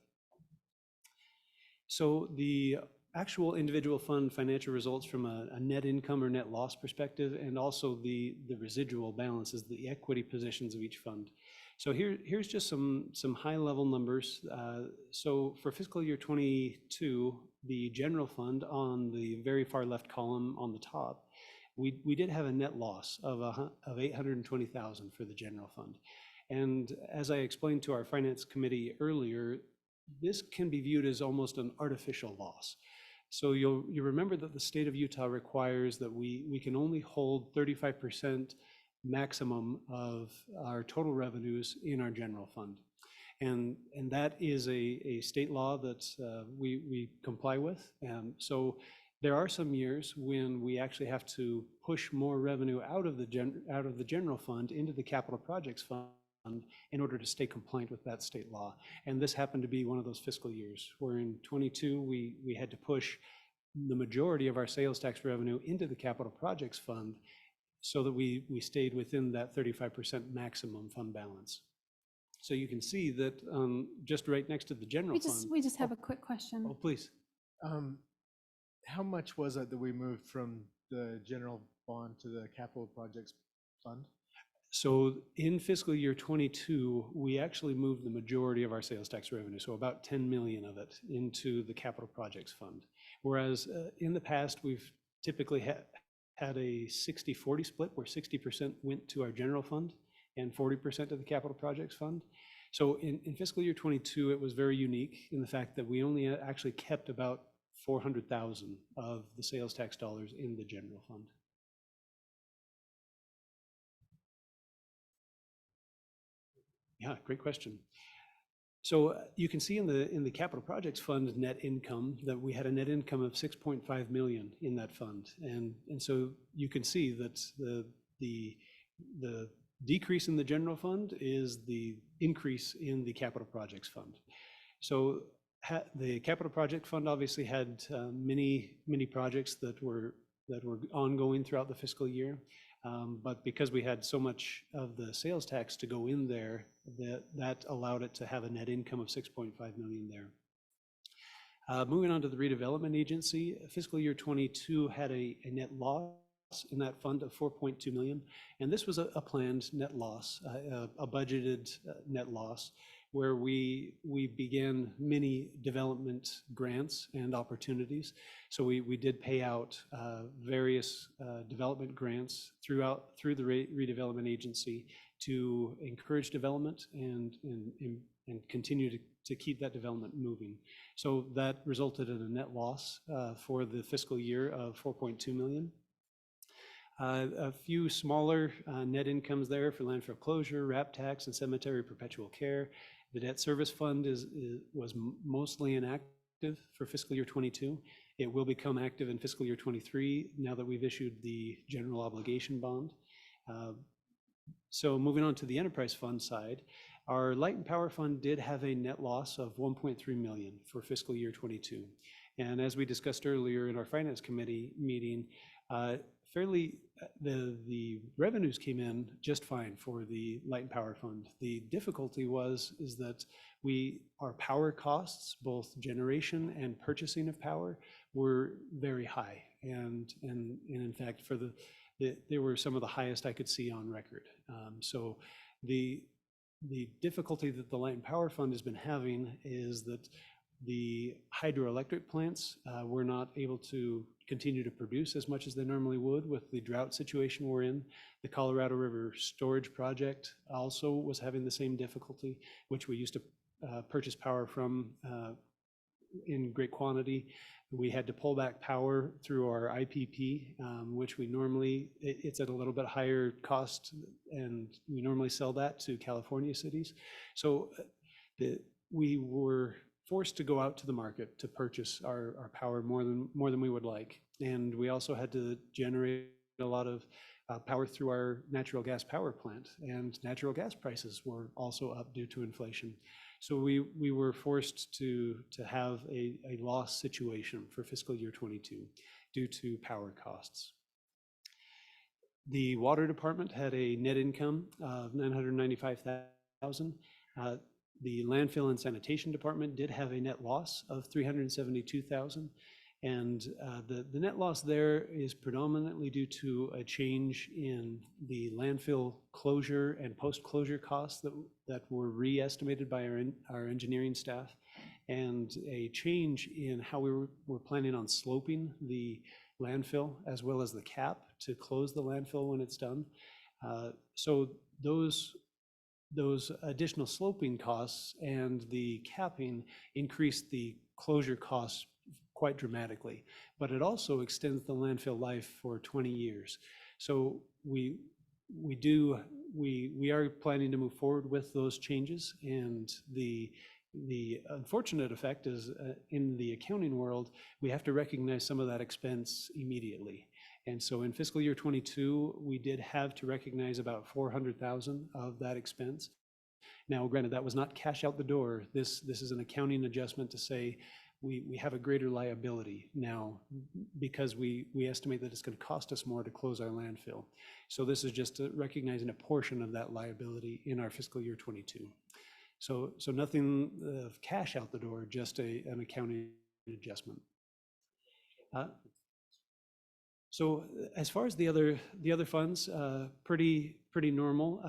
So the actual individual fund financial results from a net income or net loss perspective, and also the residual balances, the equity positions of each fund. So here's just some high-level numbers. So for fiscal year 22, the general fund on the very far left column on the top, we did have a net loss of $820,000 for the general fund. And as I explained to our finance committee earlier, this can be viewed as almost an artificial loss. So you remember that the state of Utah requires that we can only hold 35% maximum of our total revenues in our general fund. And that is a state law that we comply with. So there are some years when we actually have to push more revenue out of the general fund into the capital projects fund in order to stay compliant with that state law. And this happened to be one of those fiscal years where in 22 we had to push the majority of our sales tax revenue into the capital projects fund so that we stayed within that 35% maximum fund balance. So you can see that just right next to the general fund. We just have a quick question. Oh, please. How much was it that we moved from the general bond to the capital projects fund? So in fiscal year 22, we actually moved the majority of our sales tax revenue, so about 10 million of it, into the capital projects fund. Whereas in the past, we've typically had a 60-40 split where 60% went to our general fund and 40% to the capital projects fund. So in fiscal year 22, it was very unique in the fact that we only actually kept about 400,000 of the sales tax dollars in the general fund. Yeah, great question. So you can see in the capital projects fund net income that we had a net income of 6.5 million in that fund, and so you can see that the decrease in the general fund is the increase in the capital projects fund. So the capital project fund obviously had many projects that were ongoing throughout the fiscal year. But because we had so much of the sales tax to go in there, that allowed it to have a net income of 6.5 million there. Moving on to the redevelopment agency, fiscal year 22 had a net loss in that fund of 4.2 million. And this was a planned net loss, a budgeted net loss, where we began many development grants and opportunities. So we did pay out various development grants through the redevelopment agency to encourage development and continue to keep that development moving. So that resulted in a net loss for the fiscal year of 4.2 million. A few smaller net incomes there for landfill closure, RAP tax, and cemetery perpetual care. The debt service fund was mostly inactive for fiscal year 22. It will become active in fiscal year 23 now that we've issued the general obligation bond. So moving on to the enterprise fund side, Our Light and Power Fund did have a net loss of 1.3 million for fiscal year 22. And as we discussed earlier in our Finance Committee meeting, the revenues came in just fine for the Light and Power Fund. The difficulty is that our power costs, both generation and purchasing of power, were very high. And in fact, they were some of the highest I could see on record. So the difficulty that the Light and Power Fund has been having is that the hydroelectric plants were not able to continue to produce as much as they normally would with the drought situation we're in. The Colorado River Storage Project also was having the same difficulty, which we used to purchase power from in great quantity. We had to pull back power through our IPP, which we normally, it's at a little bit higher cost, and we normally sell that to California cities. So we were forced to go out to the market to purchase our power more than we would like. And we also had to generate a lot of power through our natural gas power plant, and natural gas prices were also up due to inflation. So we were forced to have a loss situation for fiscal year 22 due to power costs. The water department had a net income of $995,000. The landfill and sanitation department did have a net loss of $372,000. And the net loss there is predominantly due to a change in the landfill closure and post-closure costs that were re-estimated by our engineering staff, and a change in how we were planning on sloping the landfill as well as the cap to close the landfill when it's done. So those additional sloping costs and the capping increased the closure costs quite dramatically, but it also extends the landfill life for 20 years. So we are planning to move forward with those changes, and the unfortunate effect is in the accounting world, we have to recognize some of that expense immediately. And so in fiscal year 22, we did have to recognize about $400,000 of that expense. Now, granted, that was not cash out the door. This is an accounting adjustment to say we have a greater liability now because we estimate that it's going to cost us more to close our landfill. So this is just recognizing a portion of that liability in our fiscal year 22. So nothing of cash out the door, just an accounting adjustment. So as far as the other funds, pretty normal.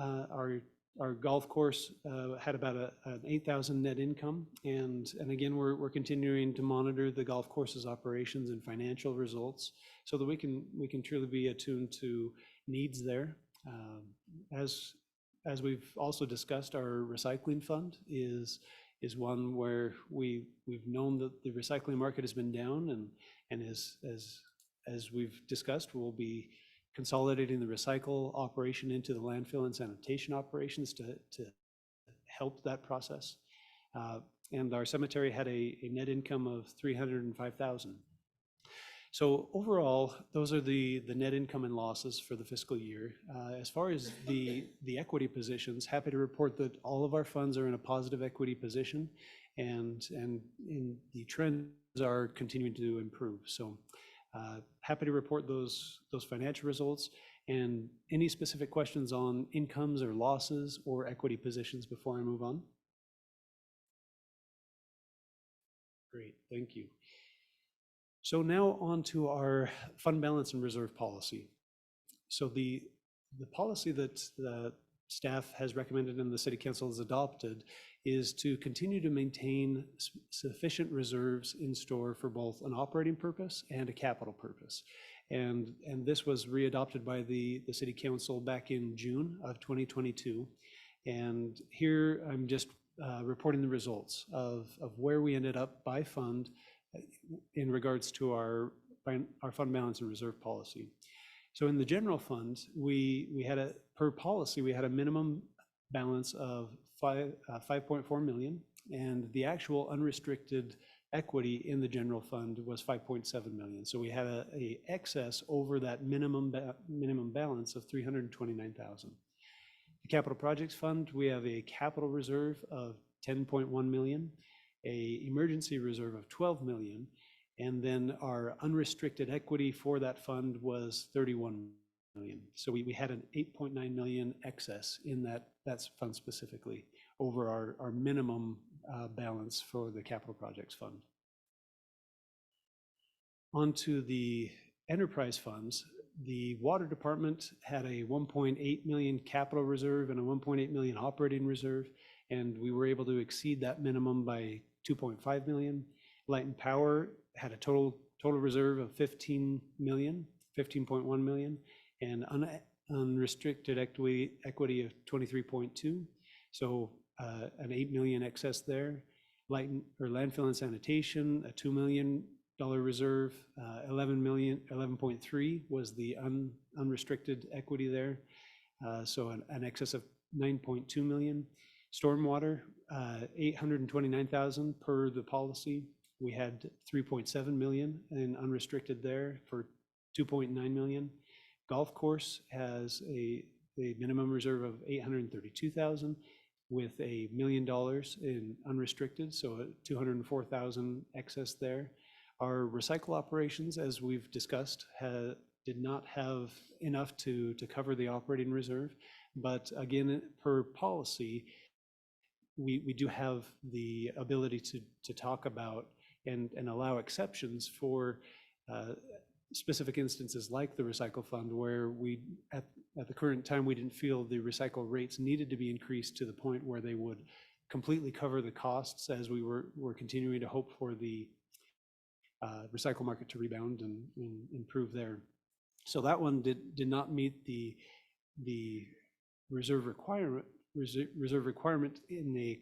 Our golf course had about an 8,000 net income, and again we're continuing to monitor the golf course's operations and financial results so that we can truly be attuned to needs there. As we've also discussed, our recycling fund is one where we've known that the recycling market has been down, and as we've discussed, we'll be consolidating the recycle operation into the landfill and sanitation operations to help that process. And our cemetery had a net income of $305,000. So overall, those are the net income and losses for the fiscal year. As far as the equity positions, happy to report that all of our funds are in a positive equity position, and the trends are continuing to improve. So happy to report those financial results, and any specific questions on incomes or losses or equity positions before I move on? Great, thank you. So now on to our fund balance and reserve policy. So the policy that the staff has recommended and the City Council has adopted is to continue to maintain sufficient reserves in store for both an operating purpose and a capital purpose. And this was readopted by the City Council back in June of 2022. And here I'm just reporting the results of where we ended up by fund in regards to our fund balance and reserve policy. So in the general fund, we had per policy, we had a minimum balance of 5.4 million, and the actual unrestricted equity in the general fund was 5.7 million. So we had a excess over that minimum balance of 329,000. The Capital Projects Fund, we have a capital reserve of 10.1 million, a emergency reserve of 12 million, and then our unrestricted equity for that fund was 31 million. So we had an 8.9 million excess in that fund specifically over our minimum balance for the Capital Projects Fund. Onto the enterprise funds, the water department had a 1.8 million capital reserve and a 1.8 million operating reserve, and we were able to exceed that minimum by 2.5 million. Light and power had a total reserve of 15.1 million, and unrestricted equity of 23.2. So an 8 million excess there. Landfill and sanitation, a $2 million reserve, 11.3 was the unrestricted equity there. So an excess of 9.2 million. Stormwater, 829,000 per the policy. We had 3.7 million in unrestricted there for 2.9 million. Golf course has a minimum reserve of 832,000 with $1 million in unrestricted, so a 204,000 excess there. Our recycle operations, as we've discussed, did not have enough to cover the operating reserve. But again, per policy, we do have the ability to talk about and allow exceptions for specific instances like the recycle fund, where at the current time, we didn't feel the recycle rates needed to be increased to the point where they would completely cover the costs, as we were continuing to hope for the recycle market to rebound and improve there. So that one did not meet the reserve requirement in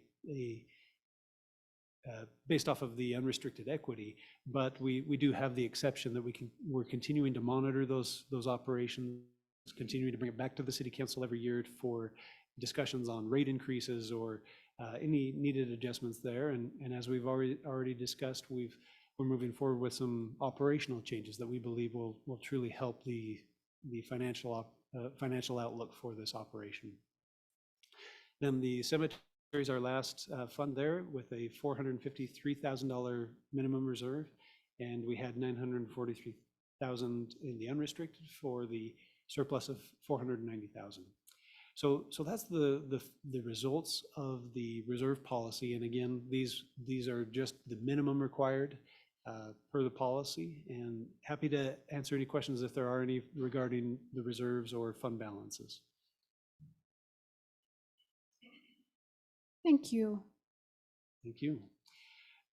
based off of the unrestricted equity, but we do have the exception that we're continuing to monitor those operations, continuing to bring it back to the city council every year for discussions on rate increases or any needed adjustments there. And as we've already discussed, we're moving forward with some operational changes that we believe will truly help the financial outlook for this operation. Then the cemetery is our last fund there with a $453,000 minimum reserve, and we had $943,000 in the unrestricted for the surplus of $490,000. So that's the results of the reserve policy. And again, these are just the minimum required per the policy, and happy to answer any questions if there are any regarding the reserves or fund balances. Thank you. Thank you.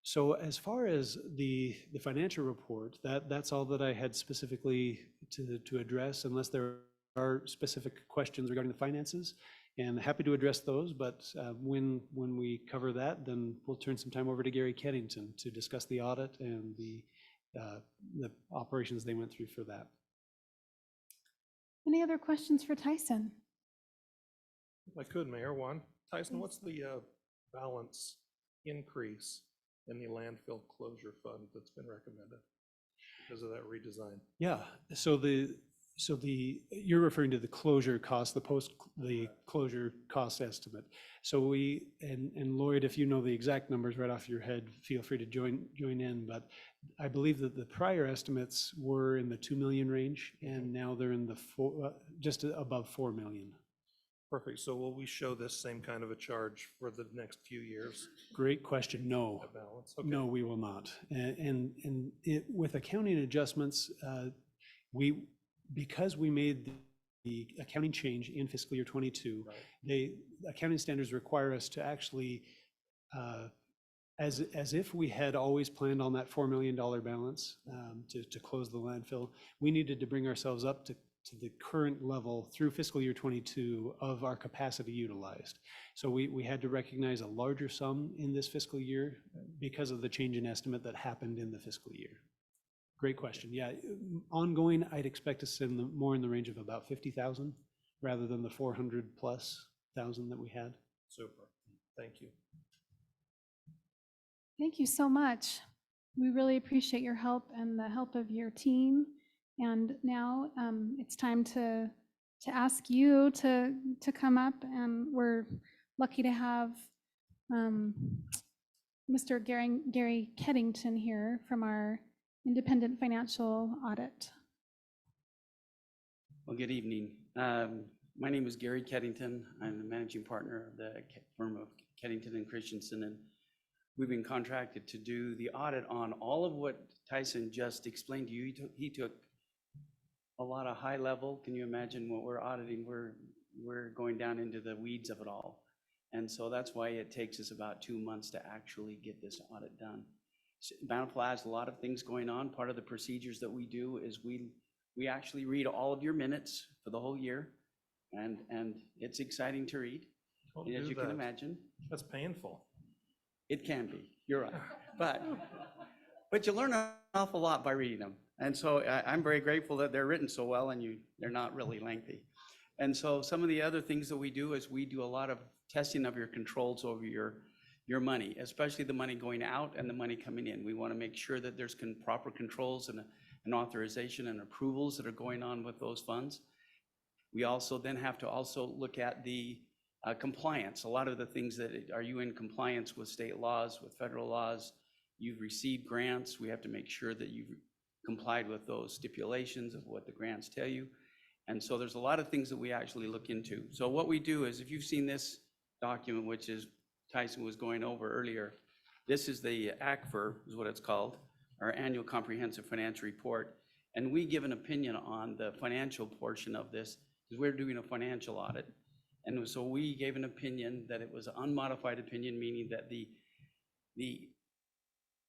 So as far as the financial report, that's all that I had specifically to address, unless there are specific questions regarding the finances, and happy to address those. But when we cover that, then we'll turn some time over to Gary Kennington to discuss the audit and the operations they went through for that. Any other questions for Tyson? If I could, Mayor, one. Tyson, what's the balance increase in the landfill closure fund that's been recommended because of that redesign? Yeah, so you're referring to the closure cost, the closure cost estimate. So and Lloyd, if you know the exact numbers right off your head, feel free to join in. But I believe that the prior estimates were in the 2 million range, and now they're in the just above 4 million. Perfect. So will we show this same kind of a charge for the next few years? Great question. No. Okay. No, we will not. And with accounting adjustments, because we made the accounting change in fiscal year 22, right, accounting standards require us to actually, as if we had always planned on that $4 million balance to close the landfill, we needed to bring ourselves up to the current level through fiscal year 22 of our capacity utilized. So we had to recognize a larger sum in this fiscal year because of the change in estimate that happened in the fiscal year. Great question. Yeah, ongoing, I'd expect to send more in the range of about 50,000 rather than the 400+ thousand that we had. Super. Thank you. Thank you so much. We really appreciate your help and the help of your team. And now it's time to ask you to come up, and we're lucky to have Mr. Gary Keddington here from our independent financial audit. Well, good evening. My name is Gary Keddington. I'm the managing partner of the firm of Keddington and Christensen, and we've been contracted to do the audit on all of what Tyson just explained to you. He took a lot of high level. Can you imagine what we're auditing? We're going down into the weeds of it all. And so that's why it takes us about 2 months to actually get this audit done. Bountiful has a lot of things going on. Part of the procedures that we do is we actually read all of your minutes for the whole year, and it's exciting to read, Don't as do you can that. imagine. That's painful. It can be, you're right. But you learn an awful lot by reading them. And so I'm very grateful that they're written so well and they're not really lengthy. And so some of the other things that we do is we do a lot of testing of your controls over your money, especially the money going out and the money coming in. We want to make sure that there's proper controls and authorization and approvals that are going on with those funds. We also then have to also look at the compliance. A lot of the things that are you in compliance with state laws, with federal laws? You've received grants. We have to make sure that you've complied with those stipulations of what the grants tell you. And so there's a lot of things that we actually look into. So what we do is, if you've seen this document, which is Tyson was going over earlier, this is the ACFR, is what it's called, our Annual Comprehensive Financial Report. And we give an opinion on the financial portion of this, because we're doing a financial audit. And so we gave an opinion that it was an unmodified opinion, meaning that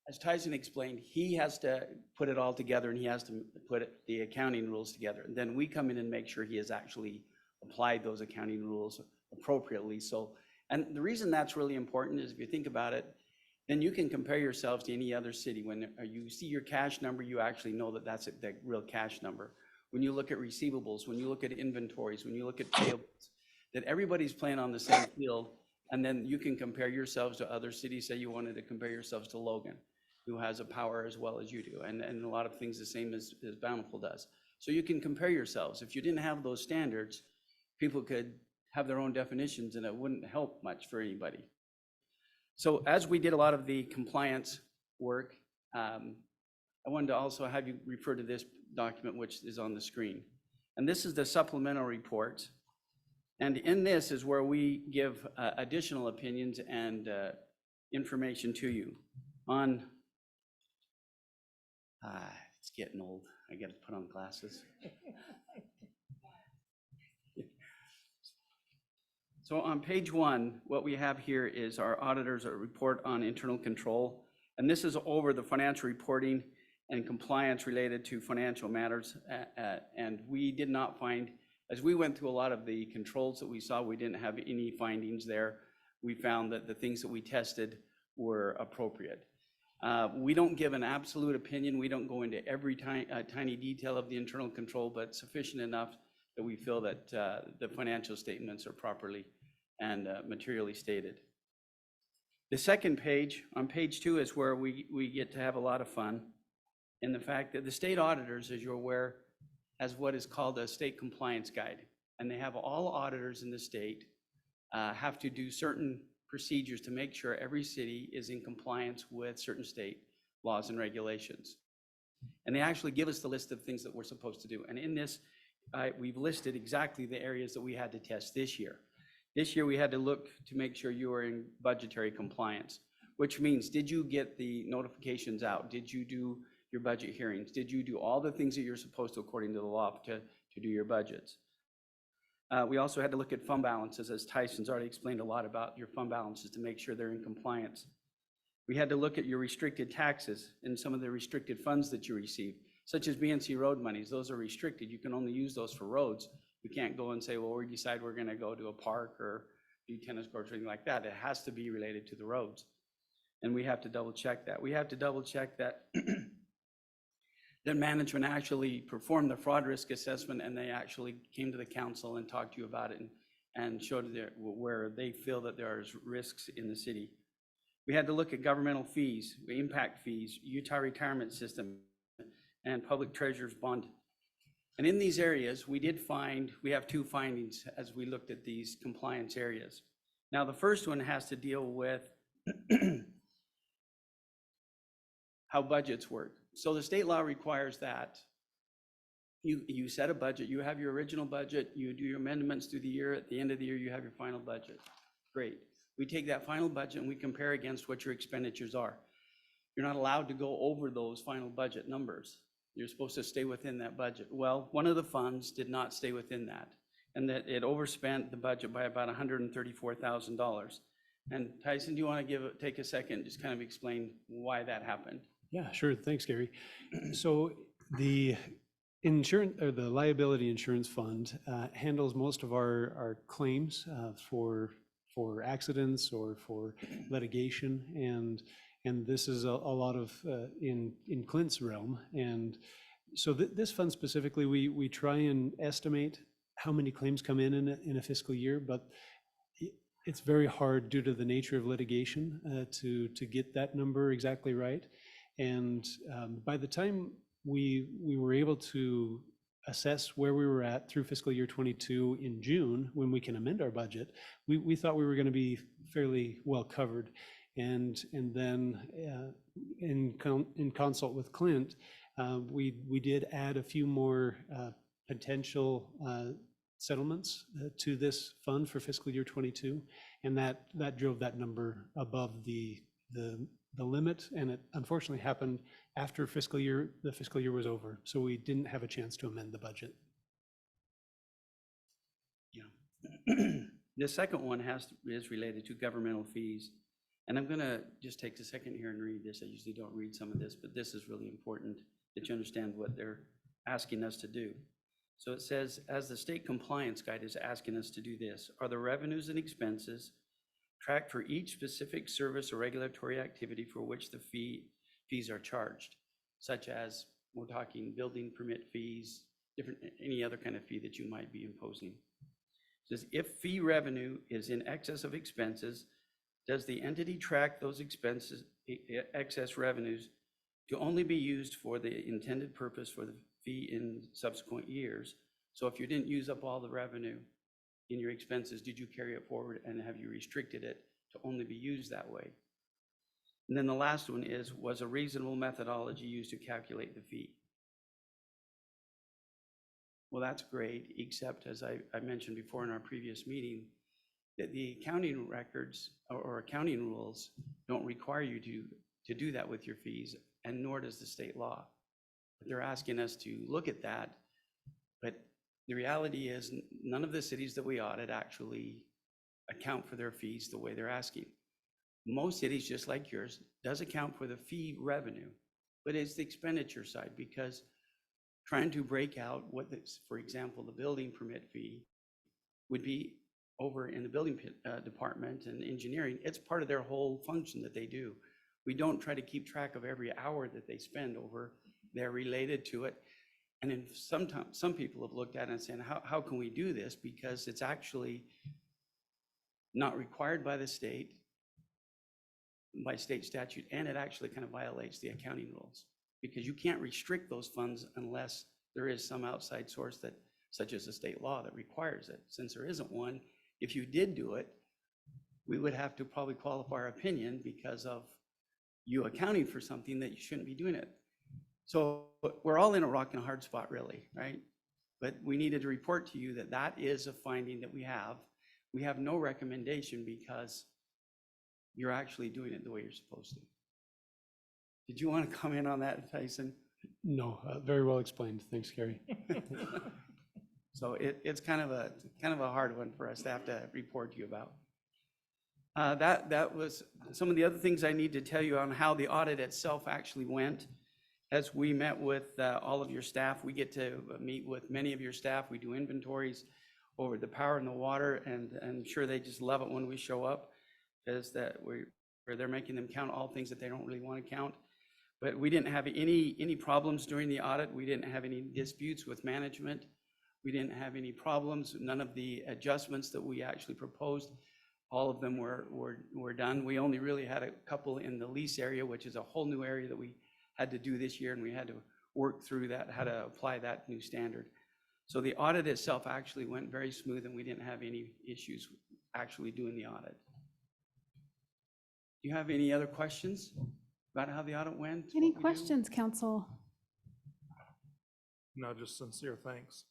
as Tyson explained, he has to put it all together and he has to put the accounting rules together. And then we come in and make sure he has actually applied those accounting rules appropriately. So, and the reason that's really important is, if you think about it, then you can compare yourselves to any other city. When you see your cash number, you actually know that that's the real cash number. When you look at receivables, when you look at inventories, when you look at payables, that everybody's playing on the same field. And then you can compare yourselves to other cities. Say you wanted to compare yourselves to Logan, who has a power as well as you do, and a lot of things the same as Bountiful does. So you can compare yourselves. If you didn't have those standards, people could have their own definitions and it wouldn't help much for anybody. So as we did a lot of the compliance work, I wanted to also have you refer to this document, which is on the screen. And this is the supplemental report. And in this is where we give additional opinions and information to you on, it's getting old. I got to put on glasses. So on page 1, what we have here is our auditor's report on internal control. And this is over the financial reporting and compliance related to financial matters. And we did not find, as we went through a lot of the controls that we saw, we didn't have any findings there. We found that the things that we tested were appropriate. We don't give an absolute opinion. We don't go into every tiny detail of the internal control, but sufficient enough that we feel that the financial statements are properly and materially stated. The second page, on page 2, is where we get to have a lot of fun in the fact that the state auditors, as you're aware, has what is called a state compliance guide. And they have all auditors in the state have to do certain procedures to make sure every city is in compliance with certain state laws and regulations. And they actually give us the list of things that we're supposed to do. And in this, we've listed exactly the areas that we had to test this year. This year, we had to look to make sure you were in budgetary compliance, which means, did you get the notifications out? Did you do your budget hearings? Did you do all the things that you're supposed to according to the law to do your budgets? We also had to look at fund balances, as Tyson's already explained a lot about your fund balances, to make sure they're in compliance. We had to look at your restricted taxes and some of the restricted funds that you receive, such as BNC road monies. Those are restricted. You can only use those for roads. You can't go and say, well, we decide we're going to go to a park or do tennis courts or anything like that. It has to be related to the roads. And we have to double check that. We have to double check that that management actually performed the fraud risk assessment, and they actually came to the council and talked to you about it and showed where they feel that there are risks in the city. We had to look at governmental fees, impact fees, Utah retirement system, and public treasurer's bond And in these areas, we have two findings as we looked at these compliance areas. Now, the first one has to deal with how budgets work. So the state law requires that you set a budget, you have your original budget, you do your amendments through the year, at the end of the year, you have your final budget. Great. We take that final budget and we compare against what your expenditures are. You're not allowed to go over those final budget numbers. You're supposed to stay within that budget. Well, one of the funds did not stay within that, and that it overspent the budget by about $134,000. And Tyson, do you want to take a second, just kind of explain why that happened? Yeah, sure. Thanks, Gary. So the insurance, or the liability insurance fund, handles most of our claims for accidents or for litigation, and this is a lot of in Clint's realm. And so this fund specifically, we try and estimate how many claims come in a fiscal year, but it's very hard due to the nature of litigation to get that number exactly right. And by the time we were able to assess where we were at through fiscal year 22 in June, when we can amend our budget, we thought we were going to be fairly well covered. And then in consult with Clint, we did add a few more potential settlements to this fund for fiscal year 22, and that drove that number above the limit, and it unfortunately happened after the fiscal year was over, so we didn't have a chance to amend the budget. Yeah. The second one is related to governmental fees. And I'm going to just take a second here and read this. I usually don't read some of this, but this is really important that you understand what they're asking us to do. So it says, as the state compliance guide is asking us to do this, are the revenues and expenses tracked for each specific service or regulatory activity for which the fees are charged, such as, we're talking building permit fees, any other kind of fee that you might be imposing. It says, if fee revenue is in excess of expenses, does the entity track those expenses, excess revenues, to only be used for the intended purpose for the fee in subsequent years? So if you didn't use up all the revenue in your expenses, did you carry it forward, and have you restricted it to only be used that way? And then the last one is, was a reasonable methodology used to calculate the fee? Well, that's great, except as I mentioned before in our previous meeting, that the accounting records or accounting rules don't require you to do that with your fees, and nor does the state law. They're asking us to look at that, but the reality is none of the cities that we audit actually account for their fees the way they're asking. Most cities, just like yours, does account for the fee revenue, but it's the expenditure side, because trying to break out what, for example, the building permit fee would be over in the building department and engineering, it's part of their whole function that they do. We don't try to keep track of every hour that they spend over there related to it. And then sometimes some people have looked at it and saying, how can we do this? Because it's actually not required by the state, by state statute, and it actually kind of violates the accounting rules, because you can't restrict those funds unless there is some outside source that, such as a state law, that requires it. Since there isn't one, if you did do it, we would have to probably qualify our opinion because of you accounting for something that you shouldn't be doing it. So we're all in a rock and a hard spot, really, right? But we needed to report to you that that is a finding that we have. We have no recommendation because you're actually doing it the way you're supposed to. Did you want to comment on that, Tyson? No, very well explained. Thanks, Gary. So it's kind of a hard one for us to have to report to you about. That was some of the other things I need to tell you on how the audit itself actually went. As we met with all of your staff, we get to meet with many of your staff. We do inventories over the power and the water, and I'm sure they just love it when we show up, because where they're making them count all things that they don't really want to count. But we didn't have any problems during the audit. We didn't have any disputes with management. We didn't have any problems. None of the adjustments that we actually proposed, all of them were done. We only really had a couple in the lease area, which is a whole new area that we had to do this year, and we had to work through that, how to apply that new standard. So the audit itself actually went very smooth and we didn't have any issues actually doing the audit. Do you have any other questions about how the audit went? Any what we do? questions, council? No, just sincere thanks.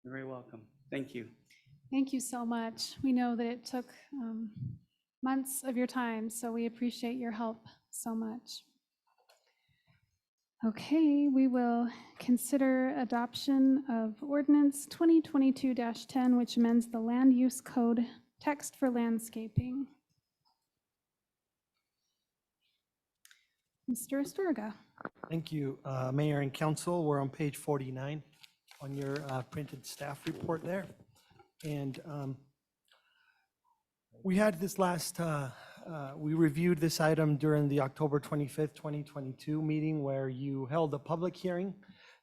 You're very welcome. Thank you. Thank you so much. We know that it took months of your time, so we appreciate your help so much. Okay, we will consider adoption of ordinance 2022-10, which amends the land use code text for landscaping. Mr. Astorga. Thank you, Mayor and Council. We're on page 49 on your printed staff report there. And we had this last, we reviewed this item during the October 25th, 2022 meeting where you held a public hearing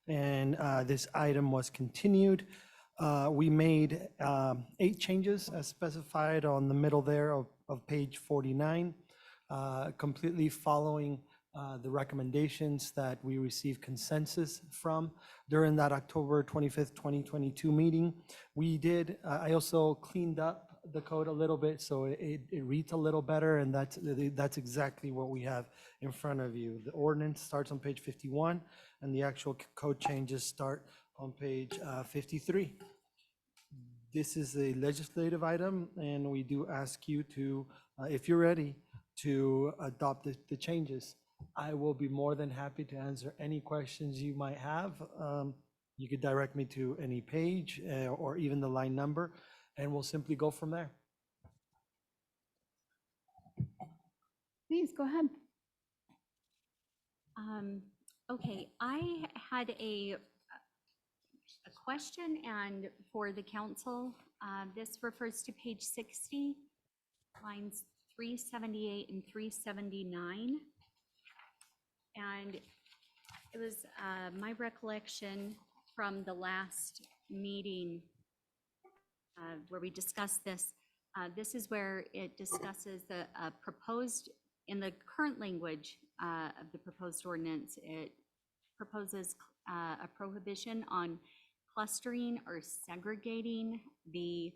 and this item was continued. We made 8 changes as specified on the middle there of page 49, completely following the recommendations that we received consensus from during that October 25th, 2022 meeting. We did, I also cleaned up the code a little bit so it reads a little better, and that's exactly what we have in front of you. The ordinance starts on page 51 and the actual code changes start on page 53. This is a legislative item and we do ask you to, if you're ready, to adopt the changes. I will be more than happy to answer any questions you might have. You could direct me to any page or even the line number, and we'll simply go from there. Please, go ahead. Okay, I had a question and for the council. This refers to page 60, lines 378 and 379. And it was my recollection from the last meeting where we discussed this. This is where it discusses the proposed, in the current language of the proposed ordinance, it proposes a prohibition on clustering or segregating the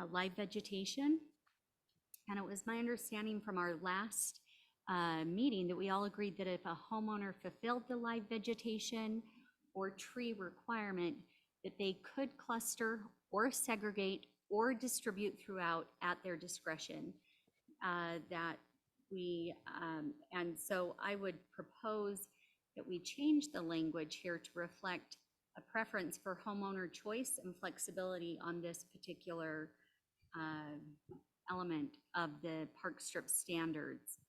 live vegetation. And it was my understanding from our last meeting that we all agreed that if a homeowner fulfilled the live vegetation or tree requirement, that they could cluster or segregate or distribute throughout at their discretion. And so I would propose that we change the language here to reflect a preference for homeowner choice and flexibility on this particular element of the park strip standards.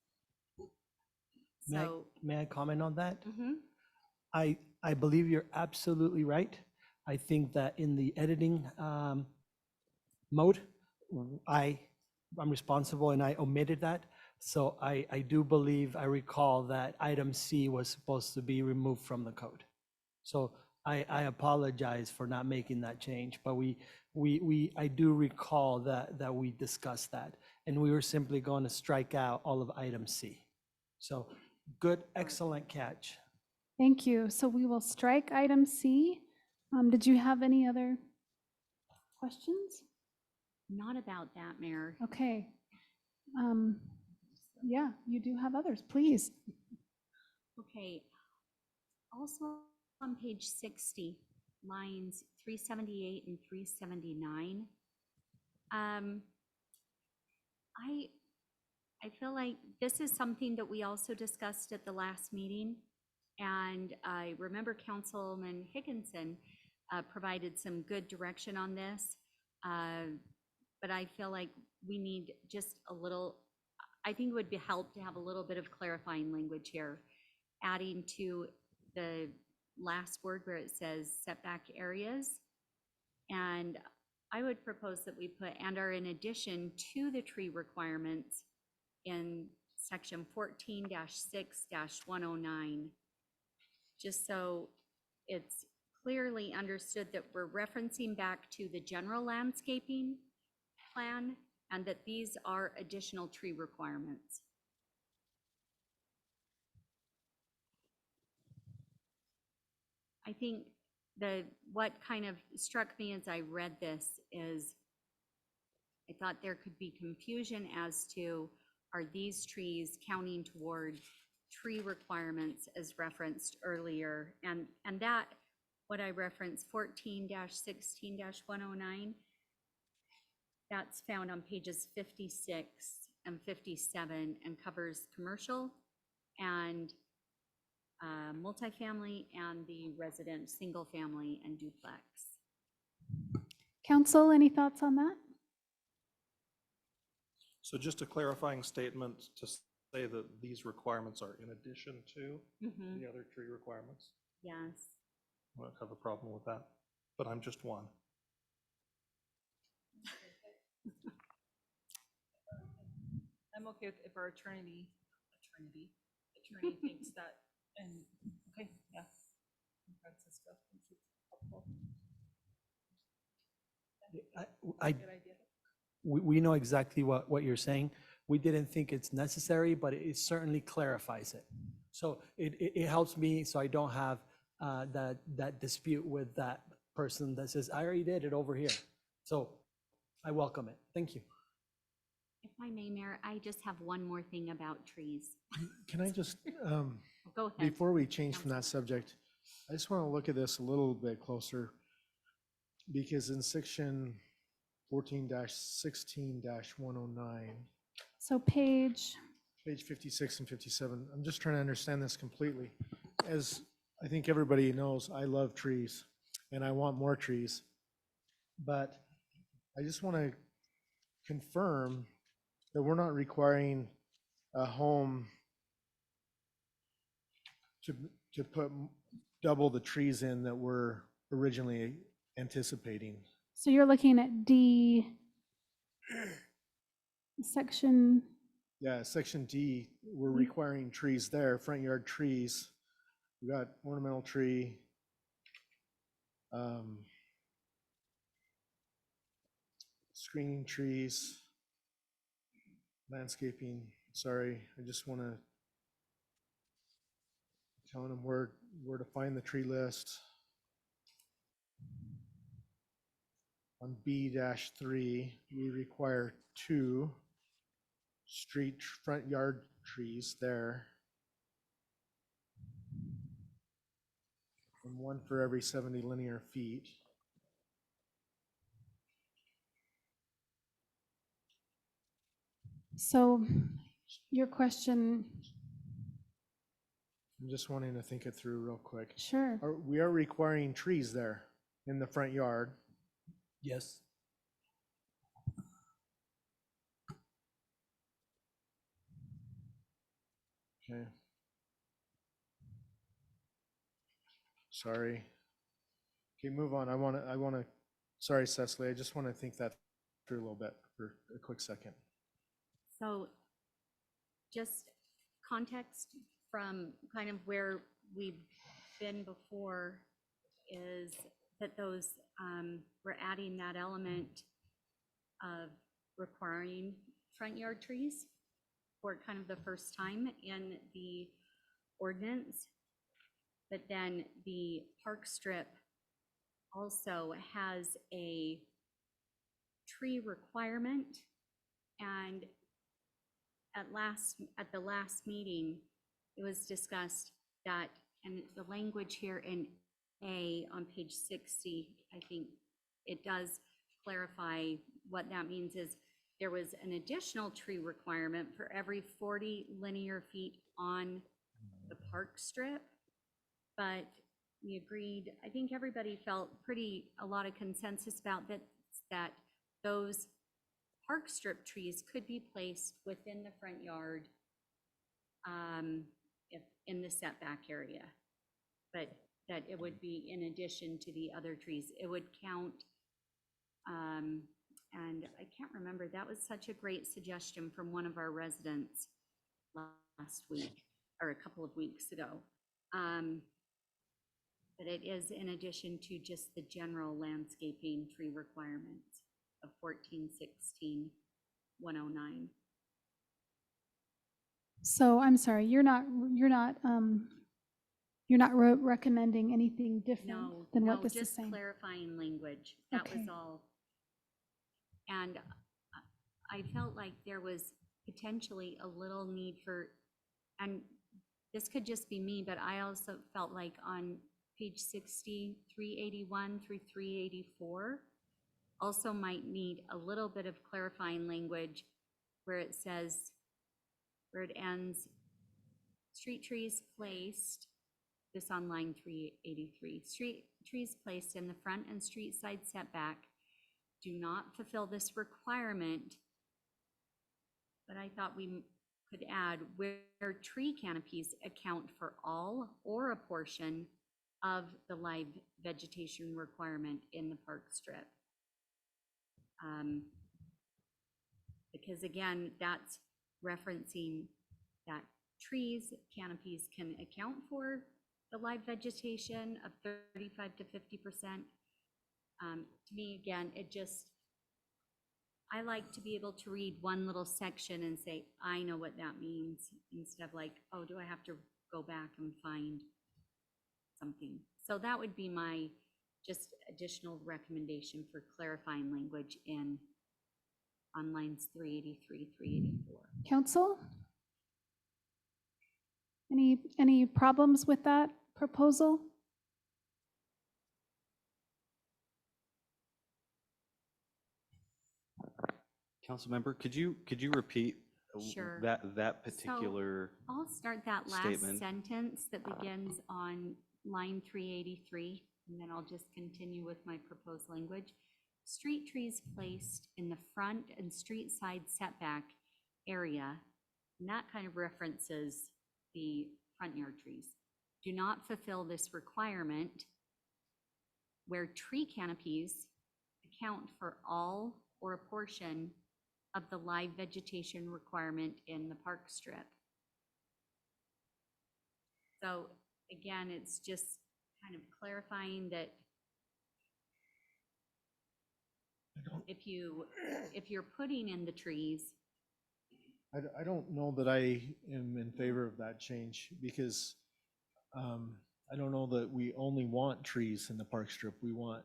May I comment on that? Mhm. I believe you're absolutely right. I think that in the editing mode, I'm responsible and I omitted that. So I do believe, I recall that item C was supposed to be removed from the code. So I apologize for not making that change, but I do recall that we discussed that. And we were simply going to strike out all of item C. So good, excellent catch. Thank you. So we will strike item C. Did you have any other questions? Not about that, Mayor. Okay. Yeah, you do have others, please. Okay. Also on page 60, lines 378 and 379. I feel like this is something that we also discussed at the last meeting. And I remember Councilman Higginson provided some good direction on this. But I feel like we need just a little, I think it would be help to have a little bit of clarifying language here, adding to the last word where it says setback areas. And I would propose that we put and are in addition to the tree requirements in section 14-6-109, just so it's clearly understood that we're referencing back to the general landscaping plan and that these are additional tree requirements. I think what kind of struck me as I read this is I thought there could be confusion as to, are these trees counting toward tree requirements as referenced earlier? And that, what I referenced, 14-16-109, that's found on pages 56 and 57 and covers commercial and multifamily and the resident, single family and duplex. Council, any thoughts on that? So just a clarifying statement to say that these requirements are in addition to Mhm. the other tree requirements. Yes. I don't have a problem with that, but I'm just one. I'm okay with if our attorney thinks that, and, okay, yeah. Francisco thinks it's helpful. I, Good idea. we know exactly what you're saying. We didn't think it's necessary, but it certainly clarifies it. So it helps me so I don't have that dispute with that person that says, I already did it over here. So I welcome it. Thank you. If I may, Mayor, I just have one more thing about trees. Can I just, Go ahead. before we change from that subject, I just want to look at this a little bit closer. Because in section 14-16-109, So page, page 56 and 57, I'm just trying to understand this completely. As I think everybody knows, I love trees and I want more trees. But I just want to confirm that we're not requiring a home to put double the trees in that we're originally anticipating. so you're looking at D, section, Yeah, section D, we're requiring trees there, front yard trees. We got ornamental tree. Screening trees. Landscaping, sorry, I just want to tell them where to find the tree list. On B-3, we require 2 street front yard trees there. And 1 for every 70 linear feet. so your question, I'm just wanting to think it through real quick. sure. We are requiring trees there in the front yard. Yes. Okay. Sorry. Okay, move on. I want to, sorry, Cecily, I just want to think that through a little bit for a quick second. So just context from kind of where we've been before is that those, we're adding that element of requiring front yard trees for kind of the first time in the ordinance. But then the park strip also has a tree requirement. And at the last meeting, it was discussed that, and the language here in A on page 60, I think it does clarify what that means is there was an additional tree requirement for every 40 linear feet on the park strip. But we agreed, I think everybody felt a lot of consensus about that those park strip trees could be placed within the front yard if in the setback area, but that it would be in addition to the other trees. It would count, and I can't remember, that was such a great suggestion from one of our residents last week, or a couple of weeks ago. But it is in addition to just the general landscaping tree requirements of 14-16-109. So I'm sorry, you're not You're not recommending anything different No, than no, what this is just saying? clarifying language. That was Okay. all. And I felt like there was potentially a little need for, and this could just be me, but I also felt like on page 60, 381 through 384, also might need a little bit of clarifying language where it says, where it ends, street trees placed, this on line 383, street trees placed in the front and street side setback do not fulfill this requirement. But I thought we could add where tree canopies account for all or a portion of the live vegetation requirement in the park strip. Because again, that's referencing that trees, canopies can account for the live vegetation of 35 to 50%. To me, again, it just, I like to be able to read one little section and say, I know what that means, instead of like, oh, do I have to go back and find something? So that would be my just additional recommendation for clarifying language on lines 383, 384. Council? Any problems with that proposal? Councilmember, could you repeat Sure. that particular So I'll start that last statement? sentence that begins on line 383, and then I'll just continue with my proposed language. Street trees placed in the front and street side setback area, and that kind of references the front yard trees, do not fulfill this requirement where tree canopies account for all or a portion of the live vegetation requirement in the park strip. So again, it's just kind of clarifying that if you're putting in the trees, I don't know that I am in favor of that change because I don't know that we only want trees in the park strip. We want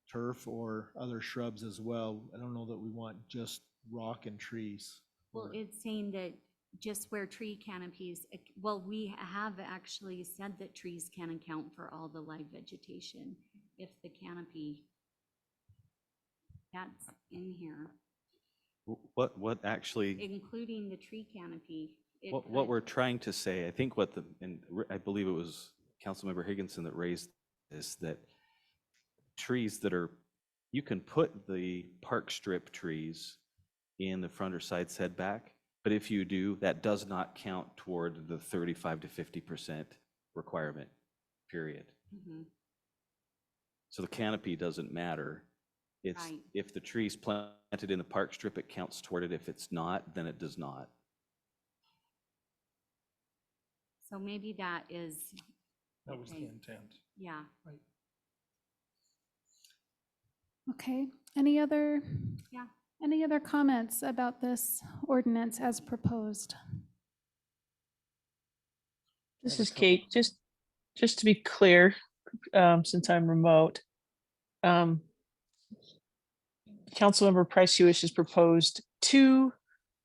turf or other shrubs as well. I don't know that we want just rock and trees. well, it's saying that just where tree canopies, well, we have actually said that trees can account for all the live vegetation if the canopy, that's in here, What actually, including the tree canopy. It what could- we're trying to say, I think and I believe it was Councilmember Higginson that raised this, that trees that are, you can put the park strip trees in the front or side setback, but if you do, that does not count toward the 35 to 50% requirement, period. Mhm. So the canopy doesn't matter. It's, Right. if the tree's planted in the park strip, it counts toward it. If it's not, then it does not. So maybe that is. That was the okay. intent. Yeah. Okay, any other Yeah. comments about this ordinance as proposed? This is Kate. Just to be clear, since I'm remote, Councilmember Price Hewish has proposed 2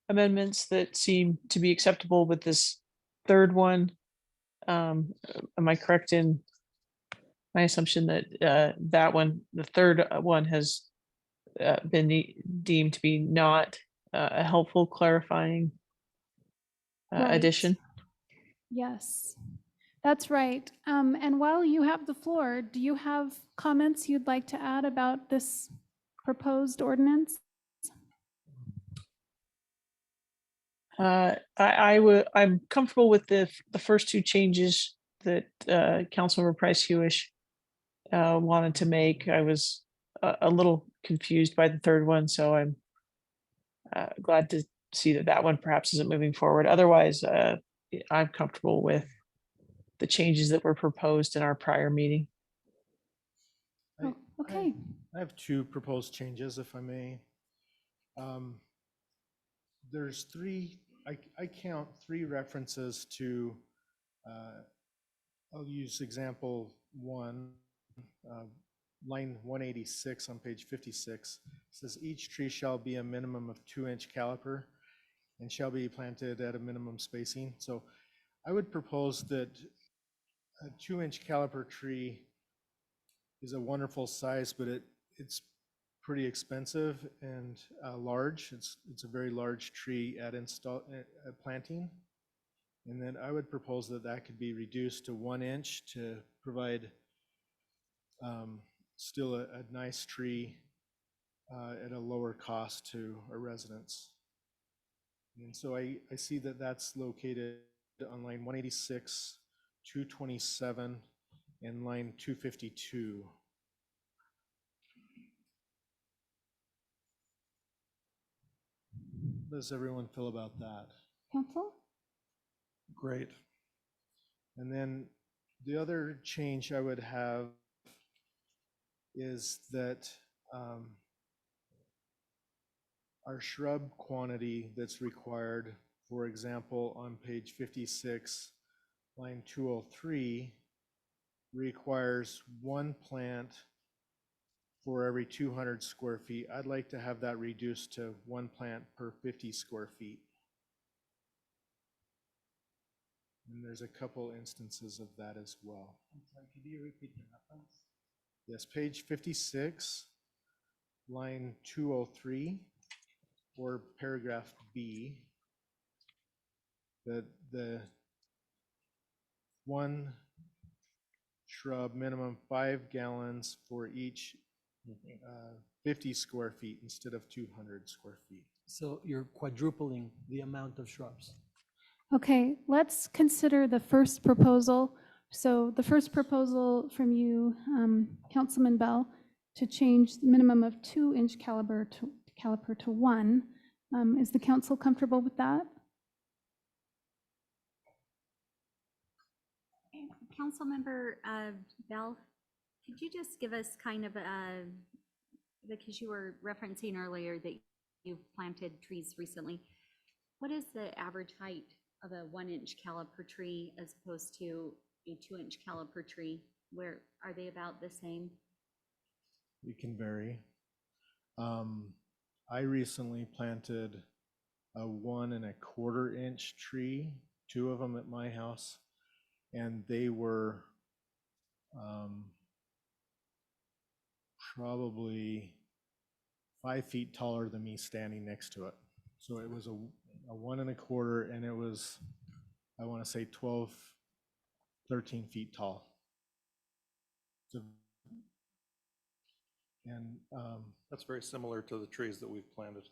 amendments that seem to be acceptable, but this third one, am I correct in my assumption that that one, the third one has been deemed to be not a helpful clarifying Right. addition? Yes, that's right. And while you have the floor, do you have comments you'd like to add about this proposed ordinance? I'm comfortable with the first 2 changes that Councilmember Price Hewish wanted to make. I was a little confused by the third one, so I'm glad to see that one perhaps isn't moving forward. Otherwise, I'm comfortable with the changes that were proposed in our prior meeting. Oh, okay. I have 2 proposed changes, if I may. There's 3, I count 3 references to I'll use example 1, line 186 on page 56. It says each tree shall be a minimum of 2-inch caliper and shall be planted at a minimum spacing. So I would propose that a 2-inch caliper tree is a wonderful size, but it's pretty expensive and large. It's a very large tree at planting. And then I would propose that that could be reduced to 1 inch to provide still a nice tree at a lower cost to our residents. And so I see that that's located on line 186, 227, and line 252. How does everyone feel about that? Council? Great. And then the other change I would have is that our shrub quantity that's required, for example, on page 56, line 203, requires 1 plant for every 200 square feet. I'd like to have that reduced to 1 plant per 50 square feet. And there's a couple instances of that as well. I'm sorry, could you repeat the reference? Yes, page 56, line 203, or paragraph B, that the 1 shrub minimum 5 gallons for each 50 square feet instead of 200 square feet. So you're quadrupling the amount of shrubs. Okay, let's consider the first proposal. So the first proposal from you, Councilman Bell, to change the minimum of 2-inch caliper to 1. Is the council comfortable with that? Councilmember Bell, could you just give us kind of a, because you were referencing earlier that you've planted trees recently, what is the average height of a 1-inch caliper tree as opposed to a 2-inch caliper tree? Where are they about the same? It can vary. I recently planted a 1¼ inch tree, 2 of them at my house, and they were probably 5 feet taller than me standing next to it. So it was a 1¼ and it was, I want to say 12, 13 feet tall. So, and That's very similar to the trees that we've planted.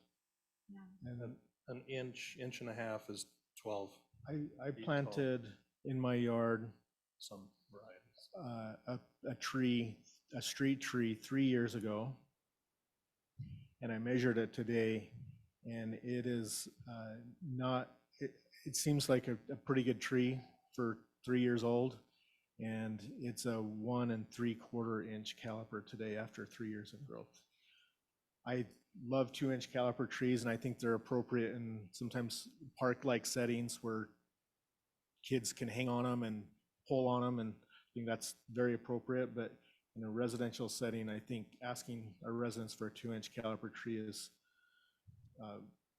Yeah. And an inch, 1.5 inches is 12. I feet tall. planted in my yard Some varieties. a tree, a street tree 3 years ago. And I measured it today and it is not, it seems like a pretty good tree for 3 years old. And it's a 1 3/4 inch caliper today after 3 years of growth. I love 2-inch caliper trees and I think they're appropriate in sometimes park-like settings where kids can hang on them and pull on them, and I think that's very appropriate. But in a residential setting, I think asking our residents for a 2-inch caliper tree is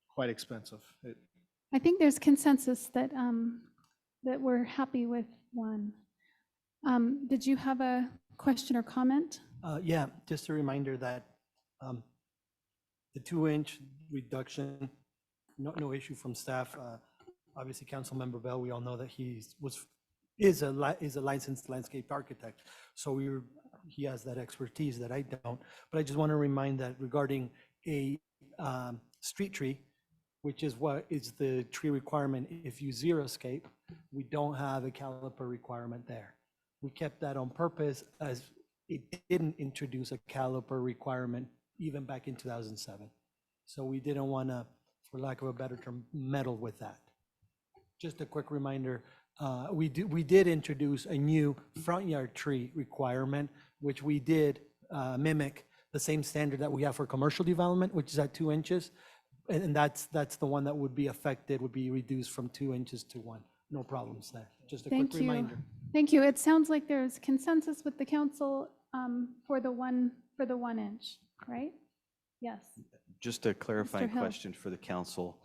quite expensive. I think there's consensus that that we're happy with 1. Did you have a question or comment? Yeah, just a reminder that the 2-inch reduction, no issue from staff. Obviously, Councilmember Bell, we all know that is a licensed landscape architect, so he has that expertise that I don't. But I just want to remind that regarding a street tree, which is what is the tree requirement if you xeriscape, we don't have a caliper requirement there. We kept that on purpose as it didn't introduce a caliper requirement even back in 2007. So we didn't want to, for lack of a better term, meddle with that. Just a quick reminder, we did introduce a new front yard tree requirement, which we did mimic the same standard that we have for commercial development, which is at 2 inches. And that's the one that would be affected, would be reduced from 2 inches to 1. No problems there. Just a quick reminder. Thank you. It sounds like there's consensus with the council for the 1 inch, right? Yes. Just a clarifying Hill. question for the council.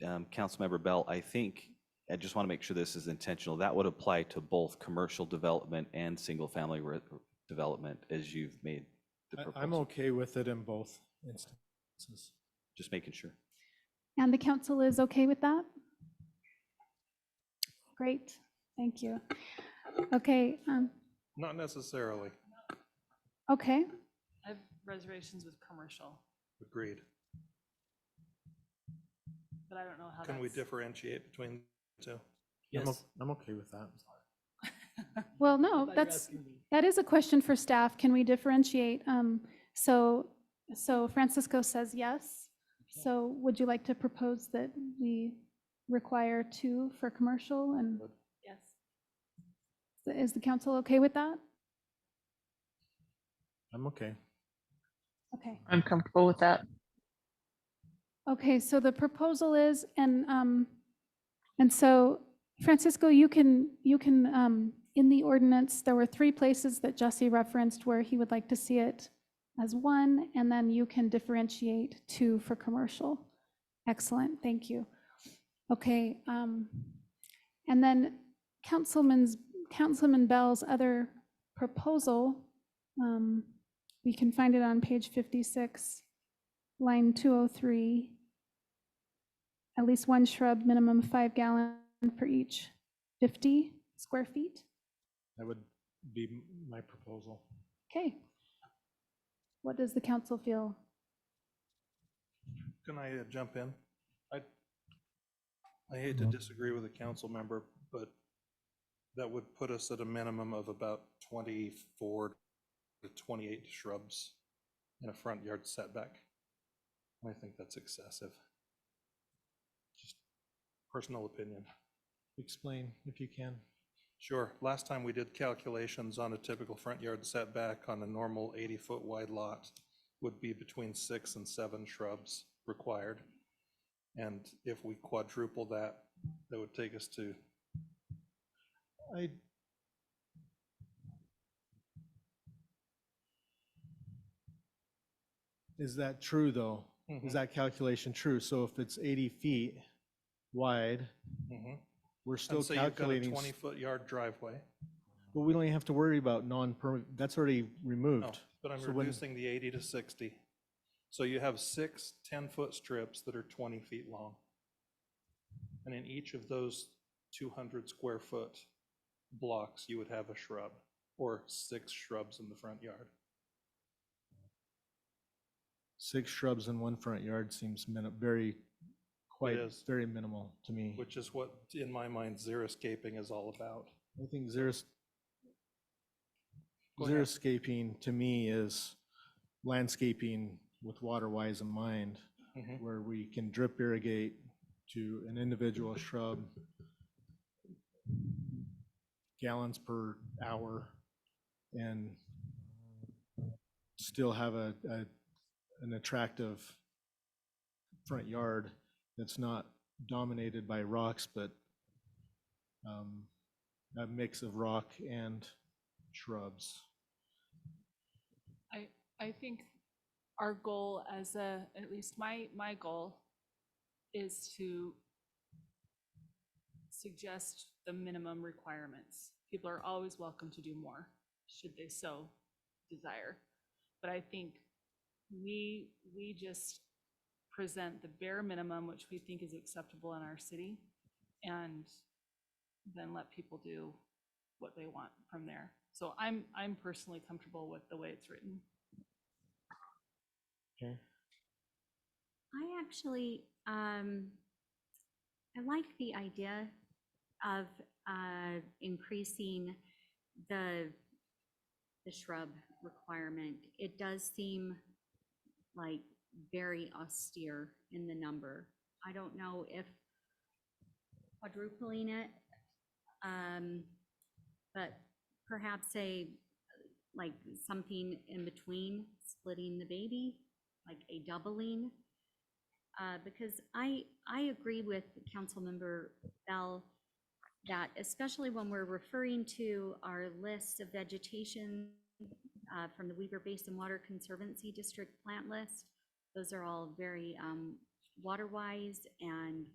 Councilmember Bell, I think, I just want to make sure this is intentional. That would apply to both commercial development and single-family development as you've made the proposal. I'm okay with it in both instances. Just making sure. And the council is okay with that? Great, thank you. Okay, Not necessarily. okay, I have reservations with commercial, Agreed. but I don't know how Can we that's. differentiate between the two? Yes. I'm okay with that. well, no, that is a question for staff. Can we differentiate? So Francisco says yes. So would you like to propose that we require 2 for commercial? And Yes. is the council okay with that? I'm okay. Okay. I'm comfortable with that. Okay, so the proposal is, and so Francisco, you can, in the ordinance, there were 3 places that Jesse referenced where he would like to see it as 1, and then you can differentiate 2 for commercial. Excellent, thank you. Okay, and then Councilman Bell's other proposal, we can find it on page 56, line 203. At least 1 shrub, minimum 5 gallon per each 50 square feet. That would be my proposal. Okay. What does the council feel? Can I jump in? I hate to disagree with a council member, but that would put us at a minimum of about 24 to 28 shrubs in a front yard setback. I think that's excessive. Just personal opinion. Explain if you can. Sure. Last time we did calculations on a typical front yard setback on a normal 80-foot wide lot would be between 6 and 7 shrubs required. And if we quadruple that, that would take us to. Is that true, though? Is that calculation true? So if it's 80 feet wide, we're still And so you've got a calculating. 20-foot yard driveway. But we don't even have to worry about non-permanent, that's already removed. No, but I'm So when- reducing the 80 to 60. So you have 6 10-foot strips that are 20 feet long. And in each of those 200 square foot blocks, you would have a shrub or 6 shrubs in the front yard. 6 shrubs in 1 front yard seems is. very minimal to me. Which is what, in my mind, xeriscaping is all about. I think Go ahead. xeriscaping to me is landscaping with water wise in mind, where we can drip irrigate to an individual shrub, gallons per hour, and still have an attractive front yard that's not dominated by rocks, but a mix of rock and shrubs. I think our goal at least my goal is to suggest the minimum requirements. People are always welcome to do more, should they so desire. But I think we just present the bare minimum, which we think is acceptable in our city, and then let people do what they want from there. So I'm personally comfortable with the way it's written. Okay. I actually, I like the idea of increasing the shrub requirement. It does seem like very austere in the number. I don't know if quadrupling it, but perhaps like something in between, splitting the baby, like a doubling. Because I agree with Councilmember Bell that especially when we're referring to our list of vegetation from the Weber Basin Water Conservancy District plant list, those are all very water wise, and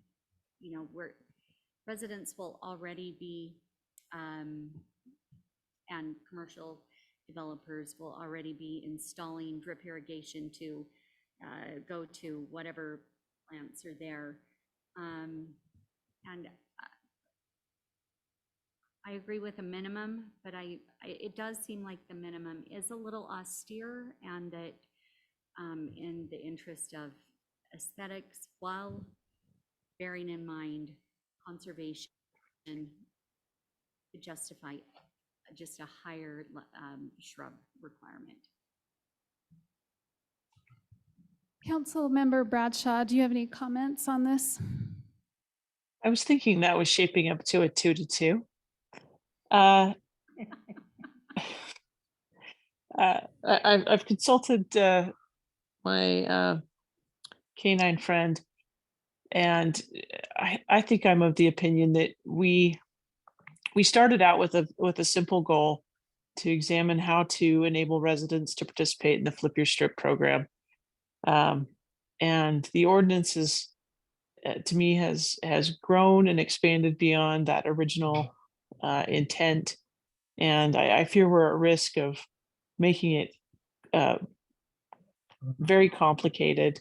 where residents will already be and commercial developers will already be installing drip irrigation to go to whatever plants are there. And I agree with a minimum, but it does seem like the minimum is a little austere, and that in the interest of aesthetics, while bearing in mind conservation, to justify just a higher shrub requirement. Councilmember Bradshaw, do you have any comments on this? I was thinking that was shaping up to a 2-2. I've consulted my canine friend, and I think I'm of the opinion that we started out with a simple goal to examine how to enable residents to participate in the Flip Your Strip program. And the ordinance is, to me, has grown and expanded beyond that original intent. And I fear we're at risk of making it very complicated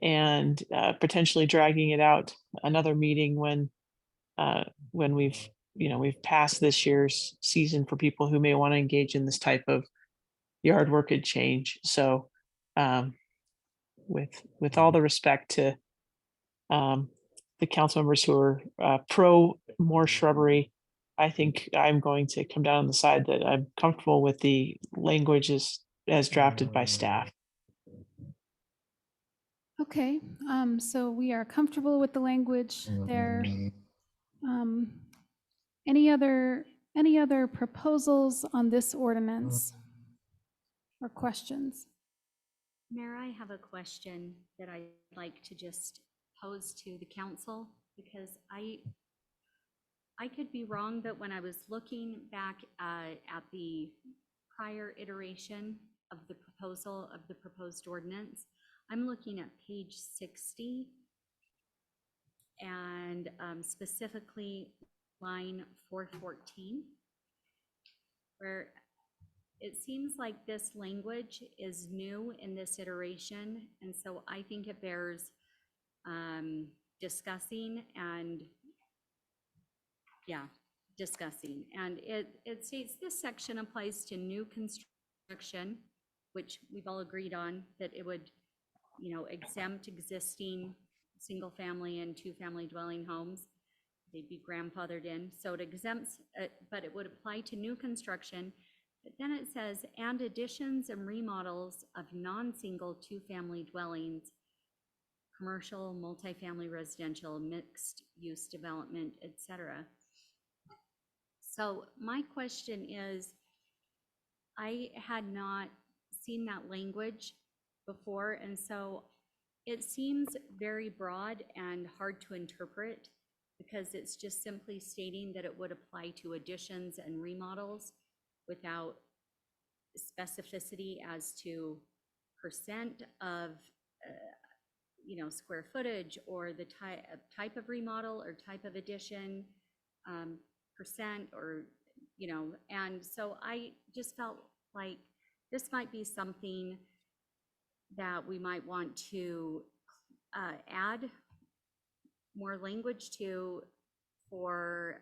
and potentially dragging it out another meeting when we've passed this year's season for people who may want to engage in this type of yard work and change. So with all the respect to the council members who are pro more shrubbery, I think I'm going to come down on the side that I'm comfortable with the language as drafted by staff. Okay, so we are comfortable with the language there. Any other proposals on this ordinance or questions? Mayor, I have a question that I'd like to just pose to the council, because I could be wrong, but when I was looking back at the prior iteration of the proposal of the proposed ordinance, I'm looking at page 60 and specifically line 414, where it seems like this language is new in this iteration, and so I think it bears discussing. And discussing. And it states this section applies to new construction, which we've all agreed on, that it would, exempt existing single-family and two-family dwelling homes. They'd be grandfathered in. So it exempts, but it would apply to new construction. But then it says, and additions and remodels of non-single two-family dwellings, commercial, multifamily, residential, mixed-use development, etc. So my question is, I had not seen that language before, and so it seems very broad and hard to interpret, because it's just simply stating that it would apply to additions and remodels without specificity as to percent of square footage, or the type of remodel or type of addition, percent, or and so I just felt like this might be something that we might want to add more language to for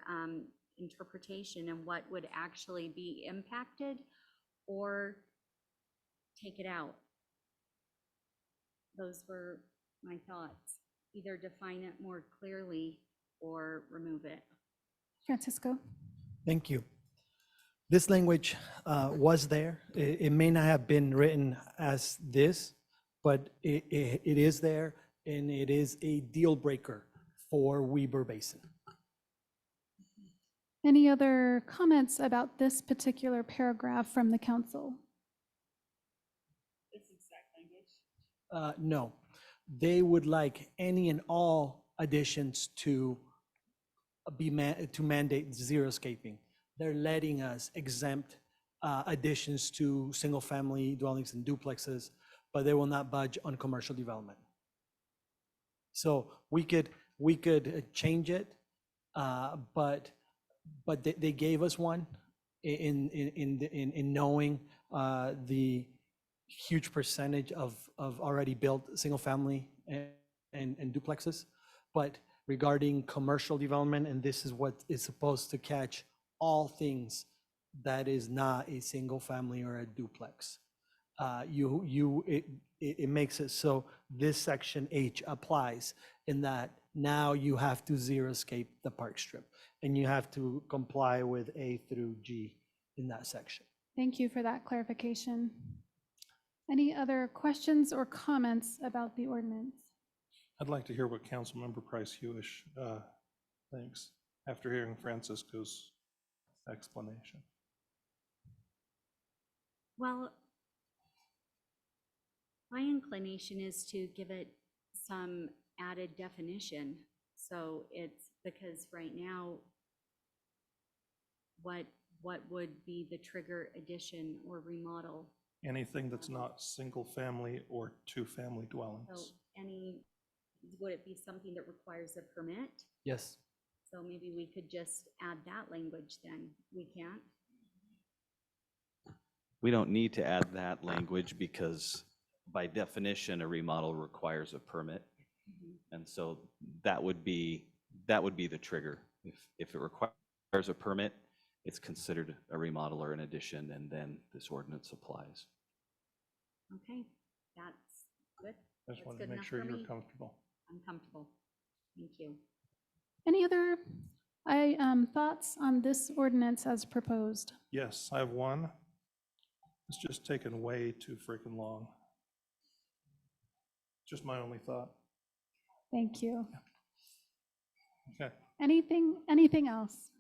interpretation and what would actually be impacted, or take it out. Those were my thoughts. Either define it more clearly or remove it. Francisco? Thank you. This language was there. It may not have been written as this, but it is there, and it is a deal breaker for Weber Basin. Any other comments about this particular paragraph from the council? No, they would like any and all additions to to mandate zero-scaping. They're letting us exempt additions to single-family dwellings and duplexes, but they will not budge on commercial development. So we could change it, but they gave us one in knowing the huge percentage of already built single-family and duplexes. But regarding commercial development, and this is what is supposed to catch all things that is not a single family or a duplex. It makes it so this section H applies in that now you have to zero-scape the park strip and you have to comply with A through G in that section. Thank you for that clarification. Any other questions or comments about the ordinance? I'd like to hear what Councilmember Price Hewish thinks after hearing Francisco's explanation. Well, my inclination is to give it some added definition. So it's because right now, what would be the trigger addition or remodel? Anything that's not single-family or two-family So dwellings. would it be something that requires a permit? Yes. So maybe we could just add that language then. We can't? We don't need to add that language because by definition, a remodel requires a permit. And so that would be the trigger. If it requires a permit, it's considered a remodel or an addition, and then this ordinance applies. Okay, that's good. I just That's wanted to good make enough sure for you're me. comfortable. I'm comfortable. Thank you. Any other thoughts on this ordinance as proposed? Yes, I have one. It's just taken way too freaking long. Just my only thought. Thank you. Okay. Anything else?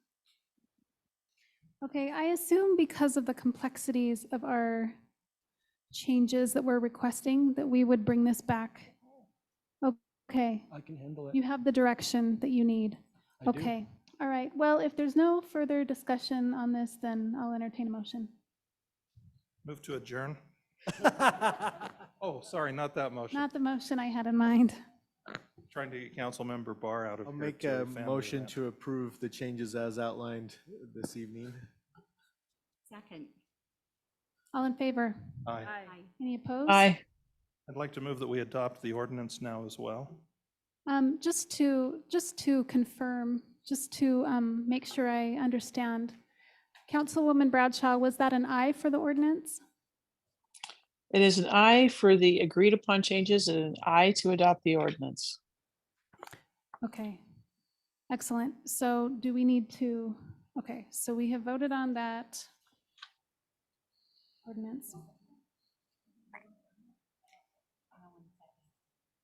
Okay, I assume because of the complexities of our changes that we're requesting, that we would bring this back. Okay, I can handle it. you have the direction that you need. I do. Okay, all right. Well, if there's no further discussion on this, then I'll entertain a motion. Move to adjourn. Oh, sorry, not that motion. Not the motion I had in mind. Trying to get Councilmember Barr out of I'll here. make to a family motion event. to approve the changes as outlined this evening. Second. All in favor? Aye. Any opposed? Aye. I'd like to move that we adopt the ordinance now as well. Just to confirm, just to make sure I understand. Councilwoman Bradshaw, was that an aye for the ordinance? It is an aye for the agreed upon changes and an aye to adopt the ordinance. Okay, excellent. So do we need to, okay, so we have voted on that ordinance.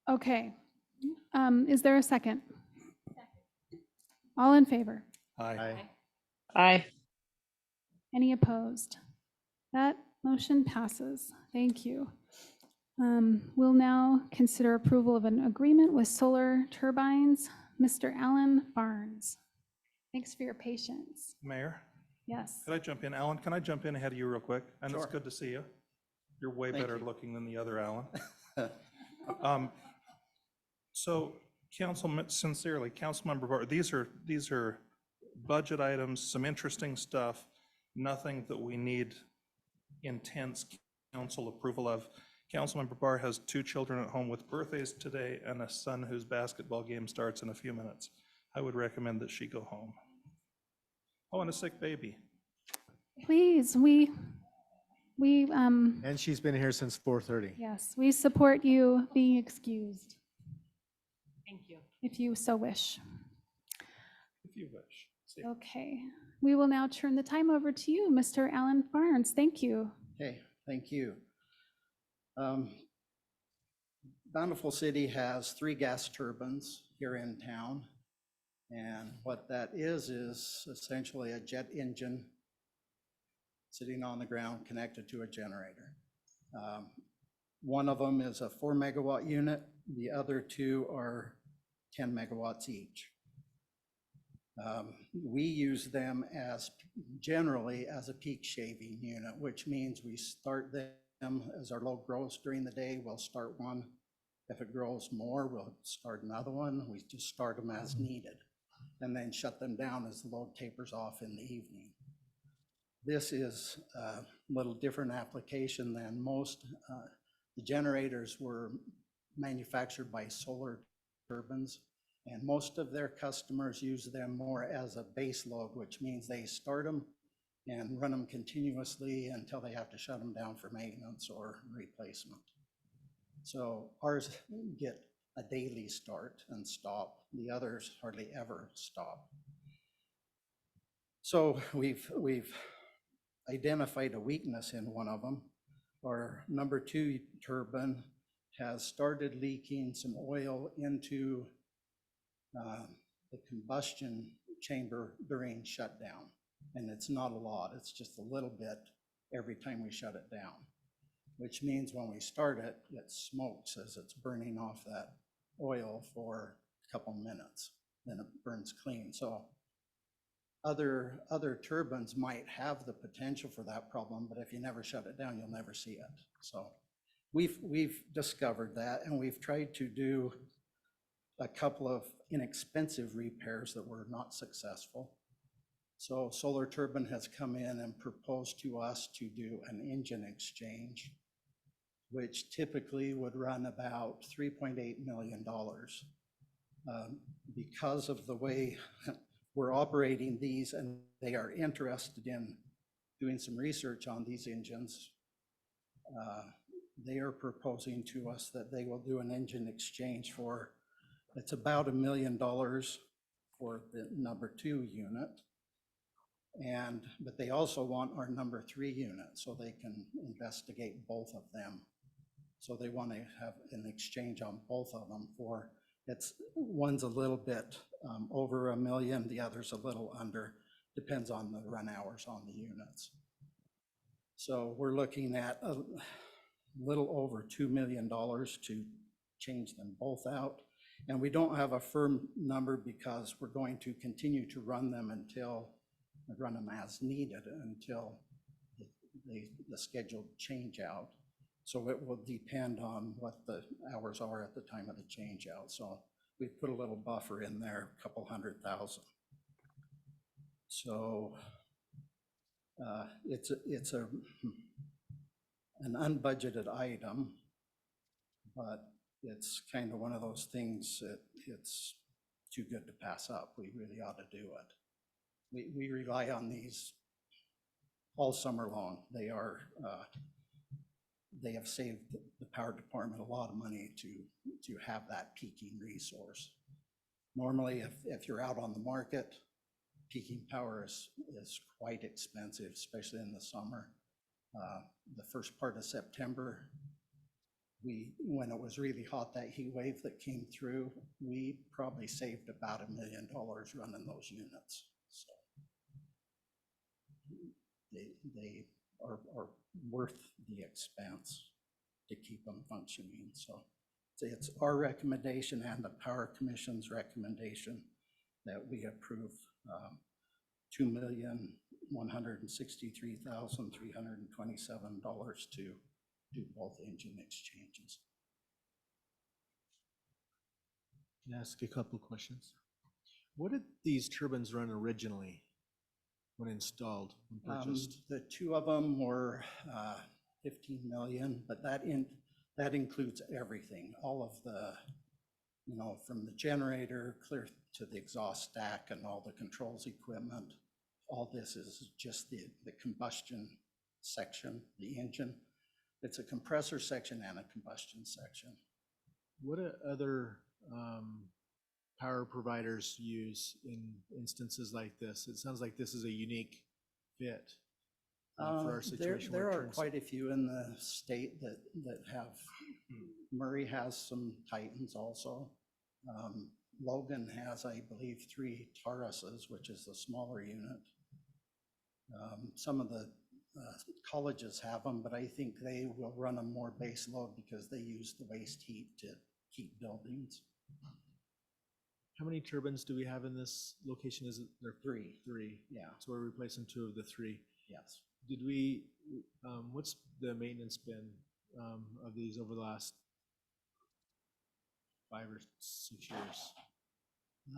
Okay, is there a second? All in favor? Aye. Aye. Any opposed? That motion passes. Thank you. We'll now consider approval of an agreement with Solar Turbines. Mr. Alan Barnes. Thanks for your patience. Mayor, Yes. could I jump in? Alan, can I jump in ahead of you real quick? And it's Sure. good to see you. You're way Thank better you. looking than the other Alan. So sincerely, Councilmember Barr, these are budget items, some interesting stuff, nothing that we need intense council approval of. Councilmember Barr has 2 children at home with birthdays today and a son whose basketball game starts in a few minutes. I would recommend that she go home. Oh, and a sick baby. Please, we, And she's been here since 4:30. yes, we support you being excused, Thank you. if you so wish. If you wish. See. Okay, we will now turn the time over to you, Mr. Alan Barnes. Thank you. Okay, thank you. Bountiful City has 3 gas turbines here in town. And what that is essentially a jet engine sitting on the ground connected to a generator. One of them is a 4 megawatt unit. The other 2 are 10 megawatts each. We use them as generally as a peak shaving unit, which means we start them as our load grows during the day. We'll start one. If it grows more, we'll start another one. We just start them as needed and then shut them down as the load tapers off in the evening. This is a little different application than most. The generators were manufactured by Solar Turbines, and most of their customers use them more as a base load, which means they start them and run them continuously until they have to shut them down for maintenance or replacement. So ours get a daily start and stop. The others hardly ever stop. So we've identified a weakness in one of them. Our number 2 turbine has started leaking some oil into the combustion chamber during shutdown. And it's not a lot, it's just a little bit every time we shut it down, which means when we start it, it smokes as it's burning off that oil for a couple minutes, then it burns clean. So other turbines might have the potential for that problem, but if you never shut it down, you'll never see it. So we've discovered that, and we've tried to do a couple of inexpensive repairs that were not successful. So Solar Turbine has come in and proposed to us to do an engine exchange, which typically would run about $3.8 million. Because of the way we're operating these, and they are interested in doing some research on these engines, they are proposing to us that they will do an engine exchange for, it's about $1 million for the number 2 unit. But they also want our number 3 unit so they can investigate both of them. So they want to have an exchange on both of them for, one's a little bit over $1 million, the other's a little under, depends on the run hours on the units. So we're looking at a little over $2 million to change them both out. And we don't have a firm number because we're going to continue to run them as needed until the scheduled change out. So it will depend on what the hours are at the time of the change out. So we put a little buffer in there, a couple $100,000. So it's an unbudgeted item, but it's kind of one of those things that it's too good to pass up. We really ought to do it. We rely on these all summer long. They have saved the power department a lot of money to have that peaking resource. Normally, if you're out on the market, peaking power is quite expensive, especially in the summer. The first part of September, when it was really hot, that heat wave that came through, we probably saved about $1 million running those units. So they are worth the expense to keep them functioning. So it's our recommendation and the Power Commission's recommendation that we approve $2,163,327 to do both engine exchanges. Can I ask a couple questions? What did these turbines run originally when installed and purchased? The 2 of them were 15 million, but that includes everything, all of the, from the generator clear to the exhaust stack and all the controls equipment. All this is just the combustion section, the engine. It's a compressor section and a combustion section. What do other power providers use in instances like this? It sounds like this is a unique fit for our situation. There are quite a few in the state that have, Murray has some Titans also. Logan has, I believe, 3 Tauruses, which is the smaller unit. Some of the colleges have them, but I think they will run a more base load because they use the waste heat to heat buildings. How many turbines do we have in this location? Is it there? Three. Three. Yeah. So we're replacing two of the three. Yes. Did we, what's the maintenance been of these over the last 5 or 6 years?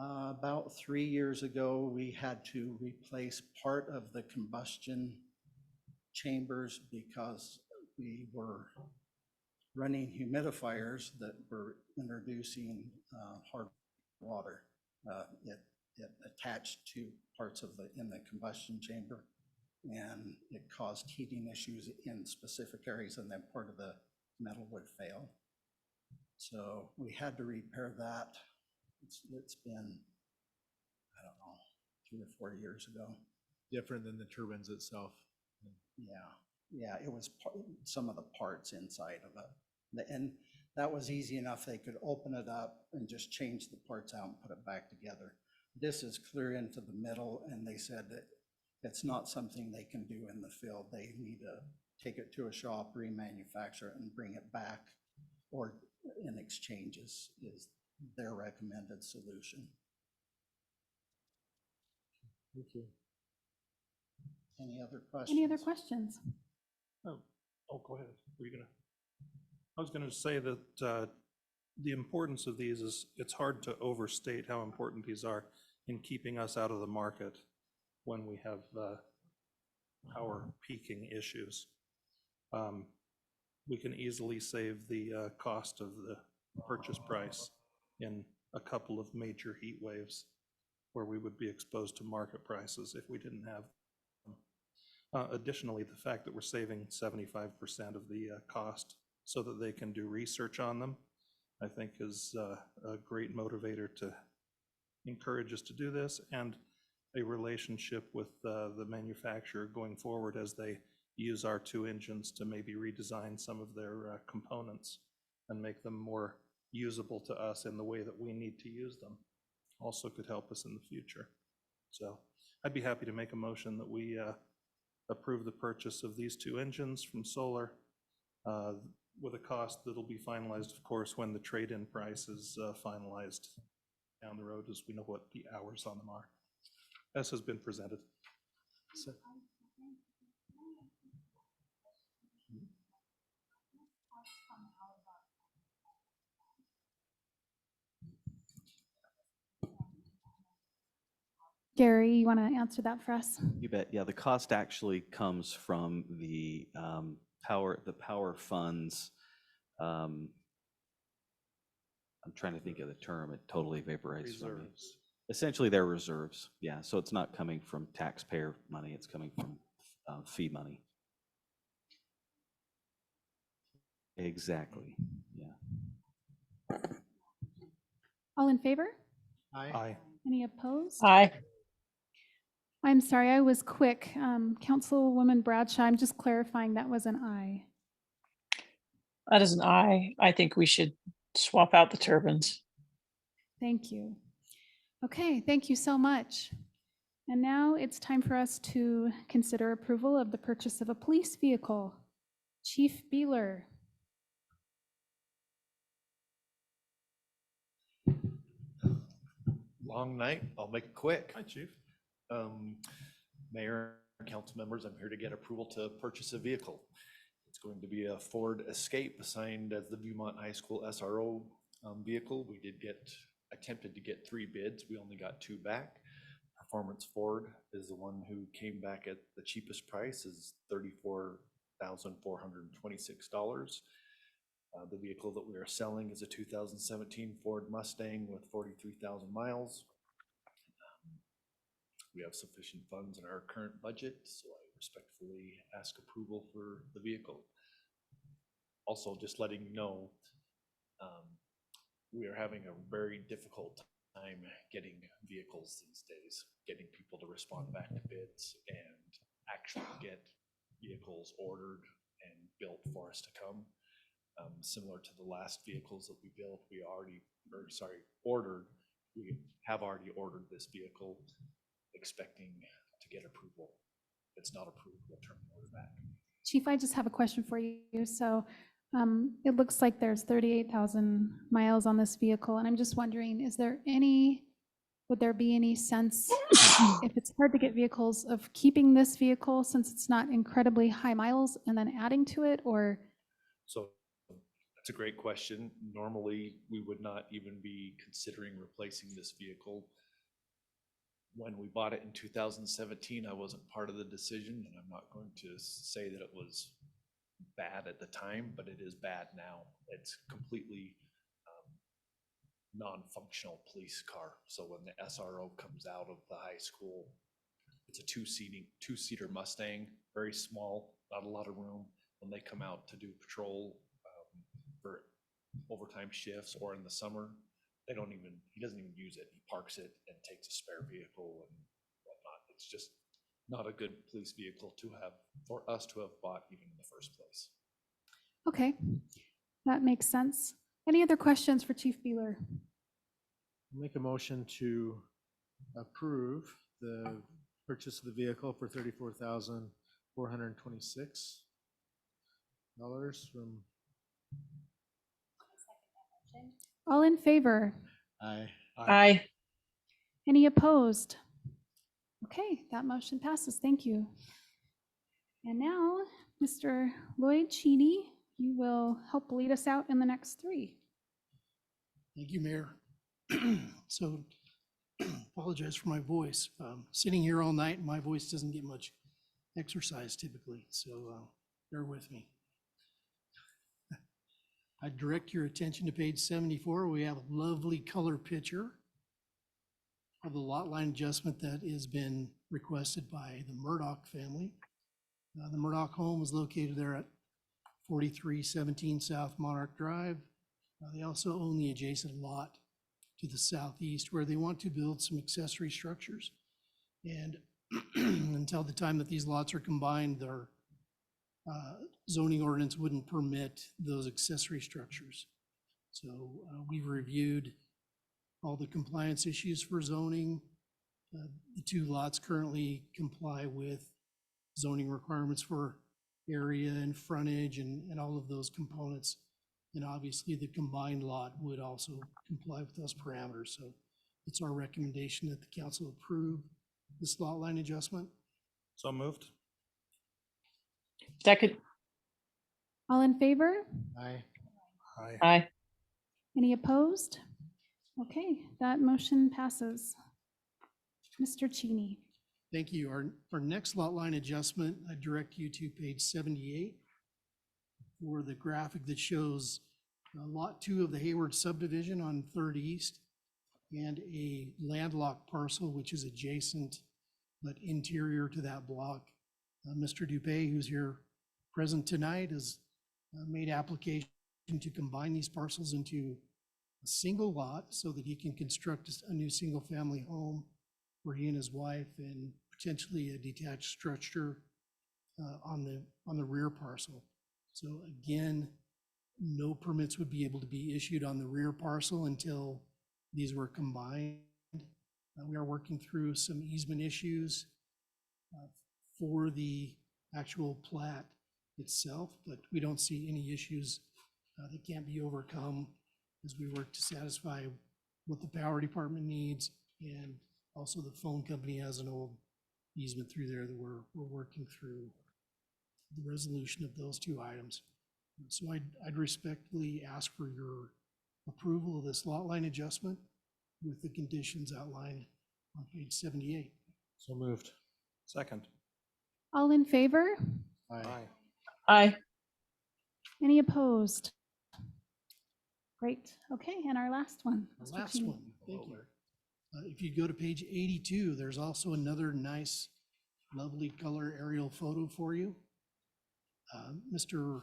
About 3 years ago, we had to replace part of the combustion chambers because we were running humidifiers that were introducing hard water. It attached to parts of in the combustion chamber, and it caused heating issues in specific areas, and then part of the metal would fail. So we had to repair that. It's been, I don't know, 3 or 4 years ago. Different than the turbines itself. Yeah, it was some of the parts inside of it. And that was easy enough. They could open it up and just change the parts out and put it back together. This is clear into the middle, and they said that it's not something they can do in the field. They need to take it to a shop, remanufacture it, and bring it back, or in exchange is their recommended solution. Thank you. Any other questions? Any other questions? Oh, go ahead. Were you gonna? I was gonna say that the importance of these is, it's hard to overstate how important these are in keeping us out of the market when we have power peaking issues. We can easily save the cost of the purchase price in a couple of major heat waves where we would be exposed to market prices if we didn't have them. Additionally, the fact that we're saving 75% of the cost so that they can do research on them, I think is a great motivator to encourage us to do this, and a relationship with the manufacturer going forward as they use our two engines to maybe redesign some of their components and make them more usable to us in the way that we need to use them. Also could help us in the future. So I'd be happy to make a motion that we approve the purchase of these two engines from Solar with a cost that'll be finalized, of course, when the trade-in price is finalized down the road, as we know what the hours on them are. As has been presented. So, Gary, you want to answer that for us? You bet. Yeah, the cost actually comes from the power funds. I'm trying to think of the term. It totally evaporates from me. Reserves. Essentially, they're reserves. Yeah, so it's not coming from taxpayer money. It's coming from fee money. Exactly. Yeah. All in favor? Aye. Any opposed? Aye. I'm sorry, I was quick. Councilwoman Bradshaw, I'm just clarifying that was an aye. That is an aye. I think we should swap out the turbines. Thank you. Okay, thank you so much. And now it's time for us to consider approval of the purchase of a police vehicle. Chief Beeler. Long night. I'll make it quick. Hi, Chief. Mayor and council members, I'm here to get approval to purchase a vehicle. It's going to be a Ford Escape assigned as the Viewmont High School SRO vehicle. We attempted to get 3 bids. We only got 2 back. Performance Ford is the one who came back at the cheapest price, is $34,426. The vehicle that we are selling is a 2017 Ford Mustang with 43,000 miles. We have sufficient funds in our current budget, so I respectfully ask approval for the vehicle. Also, just letting you know, we are having a very difficult time getting vehicles these days, getting people to respond back to bids and actually get vehicles ordered and built for us to come. Similar to the last vehicles that we built, ordered. We have already ordered this vehicle, expecting to get approval. If it's not approved, we'll turn the order back. Chief, I just have a question for you. So it looks like there's 38,000 miles on this vehicle, and I'm just wondering, is there any would there be any sense, if it's hard to get vehicles, of keeping this vehicle since it's not incredibly high miles and then adding to it, or? So that's a great question. Normally, we would not even be considering replacing this vehicle. When we bought it in 2017, I wasn't part of the decision, and I'm not going to say that it was bad at the time, but it is bad now. It's completely non-functional police car. So when the SRO comes out of the high school, it's a two-seater Mustang, very small, not a lot of room. When they come out to do patrol for overtime shifts or in the summer, he doesn't even use it. He parks it and takes a spare vehicle and whatnot. It's just not a good police vehicle for us to have bought even in the first place. Okay, that makes sense. Any other questions for Chief Beeler? Make a motion to approve the purchase of the vehicle for $34,426 from. All in favor? Aye. Aye. Any opposed? Okay, that motion passes. Thank you. And now, Mr. Lloyd Cheney, you will help lead us out in the next three. Thank you, Mayor. So, apologize for my voice. Sitting here all night, my voice doesn't get much exercise typically, so bear with me. I direct your attention to page 74. We have a lovely color picture of the lot line adjustment that has been requested by the Murdoch family. The Murdoch home is located there at 4317 South Monarch Drive. They also own the adjacent lot to the southeast where they want to build some accessory structures. And until the time that these lots are combined, their zoning ordinance wouldn't permit those accessory structures. So we've reviewed all the compliance issues for zoning. The two lots currently comply with zoning requirements for area and frontage and all of those components. And obviously the combined lot would also comply with those parameters. So it's our recommendation that the council approve this lot line adjustment. So moved. Second. All in favor? Aye. Aye. Aye. Any opposed? Okay, that motion passes. Mr. Cheney. Thank you. Our next lot line adjustment, I direct you to page 78 for the graphic that shows lot 2 of the Hayward subdivision on 3rd East and a landlocked parcel which is adjacent but interior to that block. Mr. Dupay, who's here present tonight, has made application to combine these parcels into a single lot so that he can construct a new single-family home for he and his wife and potentially a detached structure on the rear parcel. So again, no permits would be able to be issued on the rear parcel until these were combined. We are working through some easement issues for the actual plat itself, but we don't see any issues that can't be overcome as we work to satisfy what the power department needs, and also the phone company has an old easement through there that we're working through the resolution of those two items. So I'd respectfully ask for your approval of this lot line adjustment with the conditions outlined on page 78. So moved. Second. All in favor? Aye. Aye. Any opposed? Great. Okay, and our last one. The Mr. last Cheney. one, thank you. If you go to page 82, there's also another nice, lovely color aerial photo for you. Mr.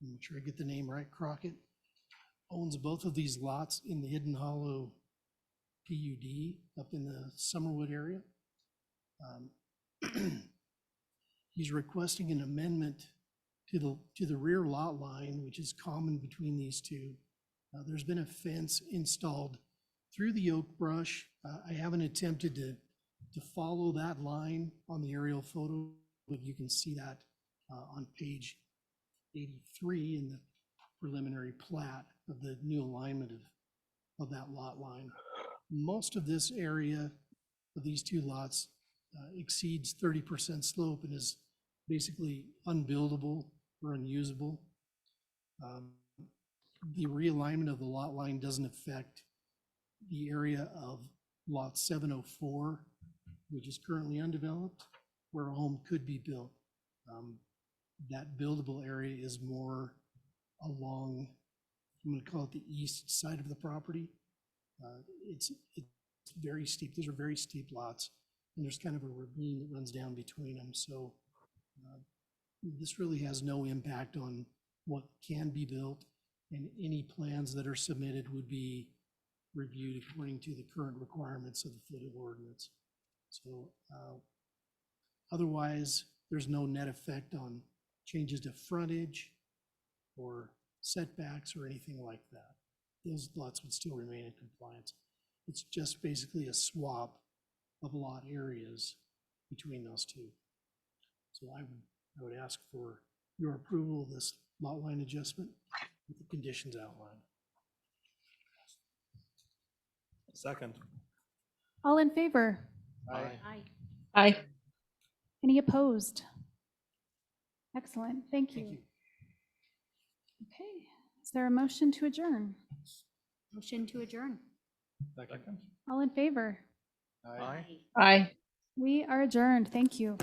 I'm sure I get the name right, Crockett, owns both of these lots in the Hidden Hollow PUD up in the Summerwood area. He's requesting an amendment to the rear lot line, which is common between these two. There's been a fence installed through the oak brush. I haven't attempted to follow that line on the aerial photo, but you can see that on page 83 in the preliminary plat of the new alignment of that lot line. most of this area of these two lots exceeds 30% slope and is basically unbuildable or unusable. The realignment of the lot line doesn't affect the area of lot 704, which is currently undeveloped, where a home could be built. That buildable area is more along, I'm going to call it the east side of the property. It's very steep. These are very steep lots, and there's kind of a ravine that runs down between them. So this really has no impact on what can be built, and any plans that are submitted would be reviewed according to the current requirements of the FLIT ordinance. So otherwise, there's no net effect on changes to frontage or setbacks or anything like that. Those lots would still remain in compliance. It's just basically a swap of lot areas between those two. So I would ask for your approval of this lot line adjustment with the conditions outlined. Second. All in favor? Aye. Aye. Any opposed? Excellent, thank you. Okay, is there a motion to adjourn? Motion to adjourn. Second. All in favor? Aye. Aye. We are adjourned, thank you.